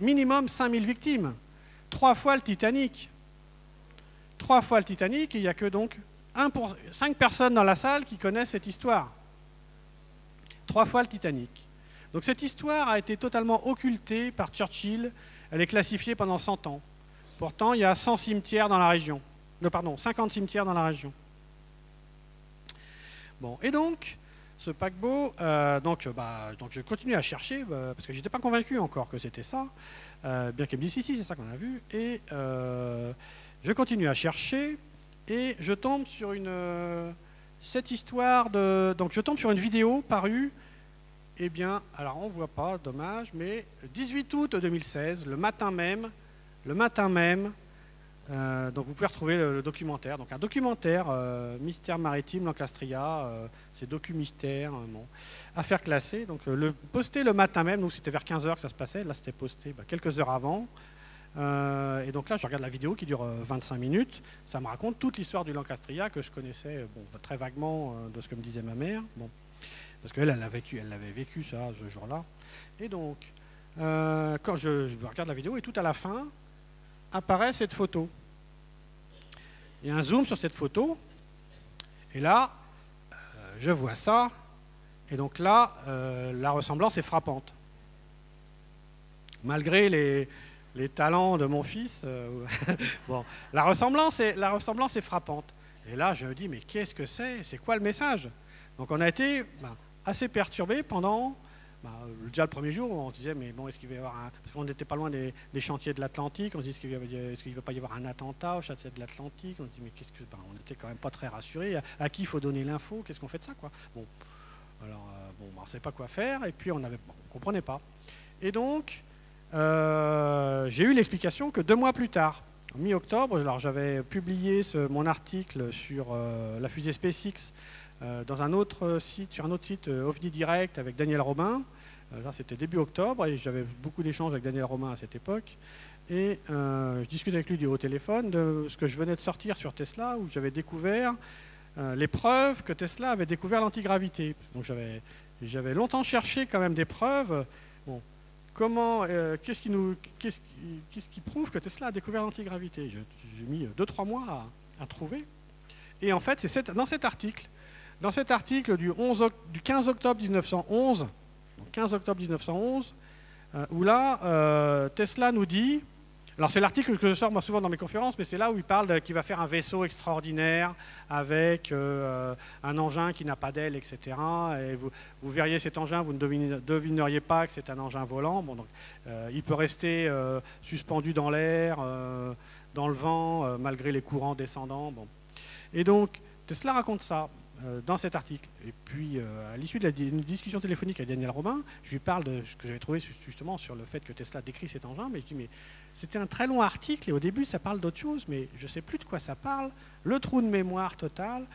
minimum 5000 victimes, 3 fois le Titanic, 3 fois le Titanic, et il n'y a que donc 5 personnes dans la salle qui connaissent cette histoire. 3 fois le Titanic. Donc cette histoire a été totalement occultée par Churchill. Elle est classifiée pendant 100 ans. Pourtant, il y a 100 cimetières dans la région. Non, pardon, 50 cimetières dans la région. Bon, et donc, ce paquebot, donc je continue à chercher, parce que je n'étais pas convaincu encore que c'était ça, bien qu'elle me dise, si, c'est ça qu'on a vu. Et je continue à chercher, et je tombe sur cette histoire de... Donc je tombe sur une vidéo parue. Eh bien, alors on ne voit pas, dommage, mais 18 août 2016, le matin même, donc vous pouvez retrouver le documentaire. Donc un documentaire, Mystère maritime, Lancastria, c'est docu-mystère, bon, affaire classée. Donc posté le matin même, nous c'était vers 15h que ça se passait, là c'était posté quelques heures avant. Et donc là je regarde la vidéo qui dure 25 minutes, ça me raconte toute l'histoire du Lancastria que je connaissais très vaguement de ce que me disait ma mère. Bon. Parce qu'elle l'avait vécu ça ce jour-là. Et donc, quand je regarde la vidéo, et tout à la fin, apparaît cette photo. Il y a un zoom sur cette photo, et là, je vois ça, et donc là, la ressemblance est frappante. Malgré les talents de mon fils, bon, la ressemblance est frappante. Et là, je me dis, mais qu'est-ce que c'est? C'est quoi le message? Donc on a été... assez perturbé pendant, déjà le premier jour, on se disait, mais bon, est-ce qu'il va y avoir parce qu'on n'était pas loin des chantiers de l'Atlantique, on se dit, est-ce qu'il ne va pas y avoir un attentat au chantier de l'Atlantique? On se dit, mais qu'est-ce que... on n'était quand même pas très rassurés. À qui il faut donner l'info? Qu'est-ce qu'on fait de ça, quoi? Bon, alors, on ne savait pas quoi faire, et puis on ne comprenait pas. Et donc, j'ai eu l'explication que 2 mois plus tard, en mi-octobre, alors j'avais publié mon article sur la fusée SpaceX, sur un autre site, OVNI Direct avec Daniel Robin. Là, c'était début octobre et j'avais beaucoup d'échanges avec Daniel Robin à cette époque. Et je discutais avec lui au téléphone de ce que je venais de sortir sur Tesla, où j'avais découvert les preuves que Tesla avait découvert l'antigravité. Donc j'avais longtemps cherché quand même des preuves. Bon, qu'est-ce qui prouve que Tesla a découvert l'antigravité? J'ai mis 2-3 mois à trouver. Et en fait, c'est dans cet article. Dans cet article du 15 octobre 1911, où là, Tesla nous dit, alors c'est l'article que je sors moi souvent dans mes conférences, mais c'est là où il parle qu'il va faire un vaisseau extraordinaire avec un engin qui n'a pas d'aile, etc. Et vous verriez cet engin, vous ne devineriez pas que c'est un engin volant. Bon, donc, il peut rester suspendu dans l'air, dans le vent, malgré les courants descendants. Bon. Et donc, Tesla raconte ça dans cet article. Et puis, à l'issue d'une discussion téléphonique avec Daniel Robin, je lui parle de ce que j'avais trouvé justement sur le fait que Tesla décrit cet engin, mais je dis, mais c'était un très long article, et au début, ça parle d'autre chose, mais je ne sais plus de quoi ça parle, le trou de mémoire total,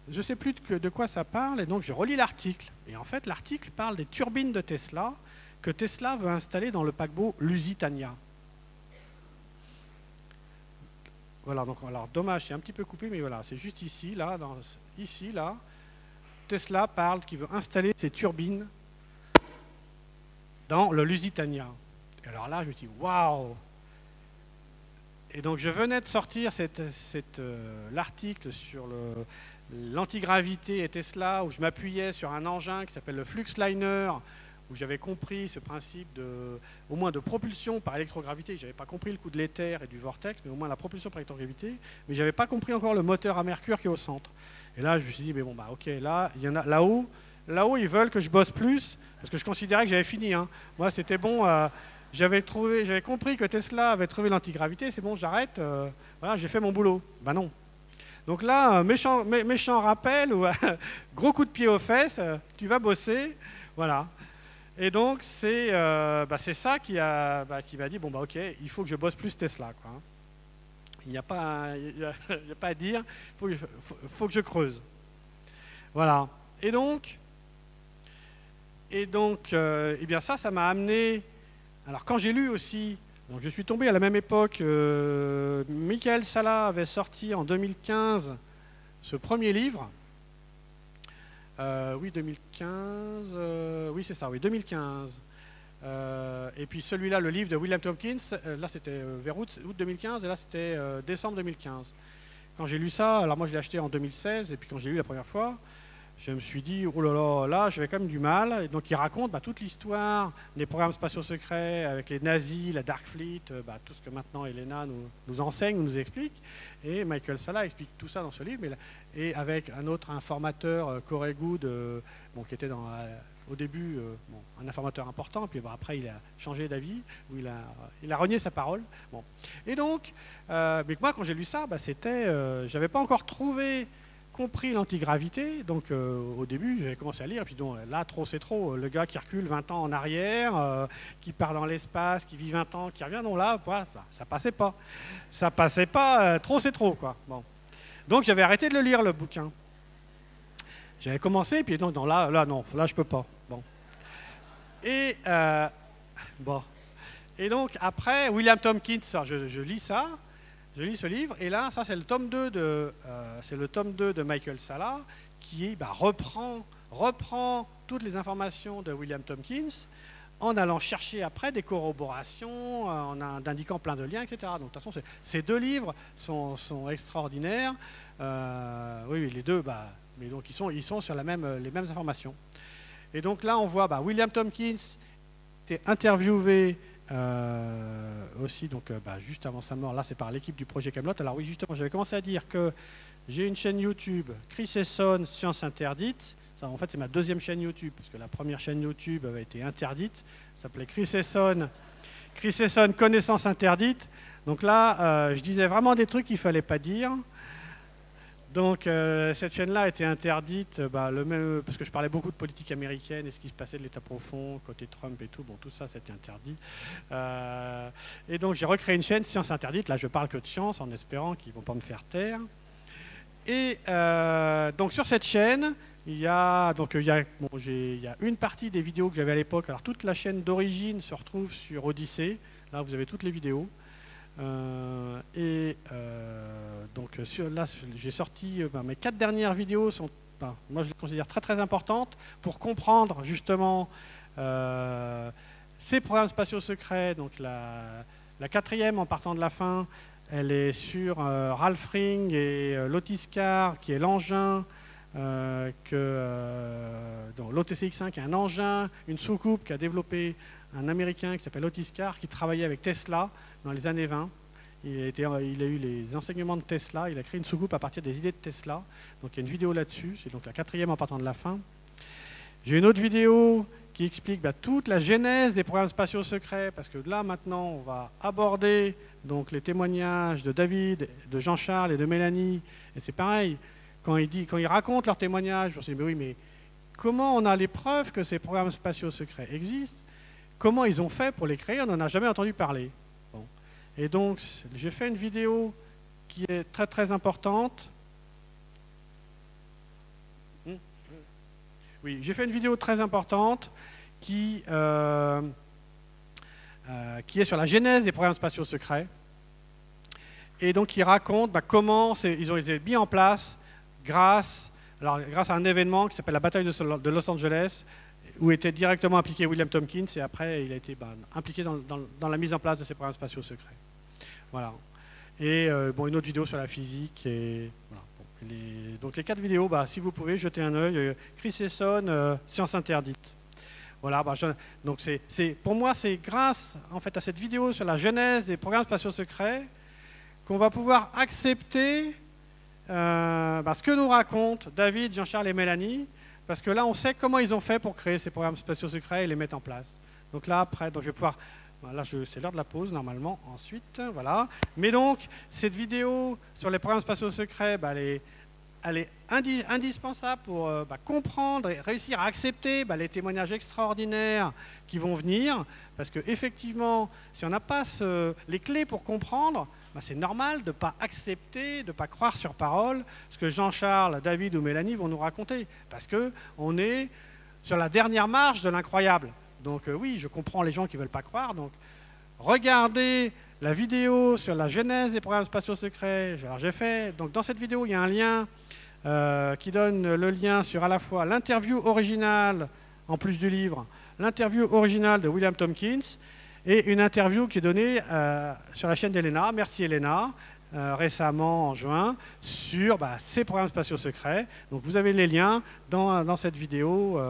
je ne sais plus de quoi ça parle, et donc je relis l'article. Et en fait, l'article parle des turbines de Tesla que Tesla veut installer dans le paquebot Lusitania. Voilà, donc alors dommage, c'est un petit peu coupé, mais voilà, c'est juste ici, là, Tesla parle qu'il veut installer ses turbines dans le Lusitania. Et alors là, je me dis, waouh! Et donc je venais de sortir l'article sur l'antigravité et Tesla, où je m'appuyais sur un engin qui s'appelle le Fluxliner, où j'avais compris ce principe au moins de propulsion par électrogravité. Je n'avais pas compris le coup de l'éther et du vortex, mais au moins la propulsion par électrogravité. Mais je n'avais pas compris encore le moteur à mercure qui est au centre. Et là, je me suis dit, mais bon, ok, là, il y en a là-haut, ils veulent que je bosse plus, parce que je considérais que j'avais fini. Hein. Moi, c'était bon. j'avais compris que Tesla avait trouvé l'antigravité, c'est bon, j'arrête, voilà, j'ai fait mon boulot. Ben non. Donc là, méchant rappel ou gros coup de pied aux fesses, tu vas bosser, voilà. Et donc c'est ça qui m'a dit bon bah ok, il faut que je bosse plus Tesla, quoi. Il n'y a pas à dire, faut que je creuse. Voilà. Et donc eh bien ça m'a amené. Alors quand j'ai lu aussi, donc je suis tombé à la même époque, Michael Salla avait sorti en 2015 ce premier livre. Oui, 2015, oui c'est ça, oui, 2015. Et puis celui-là, le livre de William Tompkins, là c'était vers août 2015, et là c'était décembre 2015. Quand j'ai lu ça, alors moi je l'ai acheté en 2016, et puis quand j'ai lu la première fois, je me suis dit, oh là là, là j'avais quand même du mal. Et donc il raconte toute l'histoire des programmes spatiaux secrets avec les nazis, la Dark Fleet, tout ce que maintenant Elena nous enseigne, nous explique. Et Michael Salla explique tout ça dans ce livre, et avec un autre informateur, Corey Goode, qui était au début un informateur important, puis après il a changé d'avis, ou il a renié sa parole. Bon. Et donc, mais moi quand j'ai lu ça, j'avais pas encore compris l'antigravité, donc au début j'avais commencé à lire, et puis donc, là trop c'est trop, le gars qui recule 20 ans en arrière, qui part dans l'espace, qui vit 20 ans, qui revient, non là, ça passait pas, trop c'est trop, quoi. Bon. Donc j'avais arrêté de le lire, le bouquin. J'avais commencé, et puis donc non, là je peux pas. Bon. Et donc après, William Tompkins, je lis ça. Je lis ce livre, et là, ça c'est le tome 2 de Michael Salla, qui reprend toutes les informations de William Tompkins en allant chercher après des corroborations, en indiquant plein de liens, etc. Donc de toute façon, ces deux livres sont extraordinaires. Oui, les deux, mais donc ils sont sur les mêmes informations. Et donc là, on voit William Tompkins était interviewé aussi, donc juste avant sa mort. Là, c'est par l'équipe du projet Camelot. Alors oui, justement, j'avais commencé à dire que j'ai une chaîne YouTube, Chris Esson, Science Interdite. Ça, en fait, c'est ma deuxième chaîne YouTube, parce que la première chaîne YouTube avait été interdite. Ça s'appelait Chris Esson, Connaissance Interdite. Donc là, je disais vraiment des trucs qu'il ne fallait pas dire. Donc cette chaîne-là a été interdite, parce que je parlais beaucoup de politique américaine et ce qui se passait de l'État profond, côté Trump et tout. Bon, tout ça, c'était interdit. Et donc j'ai recréé une chaîne Science Interdite. Là, je parle que de science, en espérant qu'ils ne vont pas me faire taire. Et donc sur cette chaîne, il y a une partie des vidéos que j'avais à l'époque. Alors toute la chaîne d'origine se retrouve sur Odyssée. Là, vous avez toutes les vidéos. Donc là, j'ai sorti mes 4 dernières vidéos sont, moi je les considère très très importantes pour comprendre justement ces programmes spatiaux secrets. Donc la 4e, en partant de la fin, elle est sur Ralph Ring et l'Otiscar, qui est l'engin l'OTCX-5 est un engin, une soucoupe qu'a développé un Américain qui s'appelle Otiscar, qui travaillait avec Tesla dans les années 20. Il a eu les enseignements de Tesla, il a créé une soucoupe à partir des idées de Tesla. Donc il y a une vidéo là-dessus, c'est donc la 4e en partant de la fin. J'ai une autre vidéo qui explique toute la genèse des programmes spatiaux secrets, parce que là maintenant on va aborder donc les témoignages de David, de Jean-Charles et de Mélanie. Et c'est pareil, quand ils racontent leurs témoignages, je me dis mais oui, mais comment on a les preuves que ces programmes spatiaux secrets existent? Comment ils ont fait pour les créer? On n'en a jamais entendu parler. Bon. Et donc, j'ai fait une vidéo qui est très très importante. Oui, j'ai fait une vidéo très importante qui est sur la genèse des programmes spatiaux secrets. Et donc, il raconte comment ils ont été mis en place grâce à un événement qui s'appelle la bataille de Los Angeles, où était directement impliqué William Tompkins, et après il a été impliqué dans la mise en place de ces programmes spatiaux secrets. Voilà. Et une autre vidéo sur la physique. Et, voilà. Donc les 4 vidéos, si vous pouvez, jetez un œil. Chris Esson, Science Interdite. Voilà. Donc pour moi, c'est grâce en fait à cette vidéo sur la genèse des programmes spatiaux secrets qu'on va pouvoir accepter ce que nous racontent David, Jean-Charles et Mélanie. Parce que là, on sait comment ils ont fait pour créer ces programmes spatiaux secrets et les mettre en place. Donc là, après, je vais pouvoir Là, c'est l'heure de la pause, normalement, ensuite. Voilà. Mais donc, cette vidéo sur les programmes spatiaux secrets, elle est indispensable pour comprendre et réussir à accepter les témoignages extraordinaires qui vont venir. Parce qu'effectivement, si on n'a pas les clés pour comprendre, c'est normal de ne pas accepter, de ne pas croire sur parole ce que Jean-Charles, David ou Mélanie vont nous raconter. Parce qu'on est sur la dernière marche de l'incroyable. Donc oui, je comprends les gens qui ne veulent pas croire. Donc regardez la vidéo sur la genèse des programmes spatiaux secrets. Alors j'ai fait. Donc dans cette vidéo, il y a un lien qui donne le lien sur à la fois l'interview originale, en plus du livre, l'interview originale de William Tompkins et une interview que j'ai donnée sur la chaîne d'Elena. Merci Elena. Récemment en juin sur ces programmes spatiaux secrets. Donc vous avez les liens dans cette vidéo.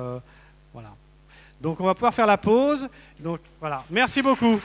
Voilà. Donc on va pouvoir faire la pause. Donc voilà, merci beaucoup.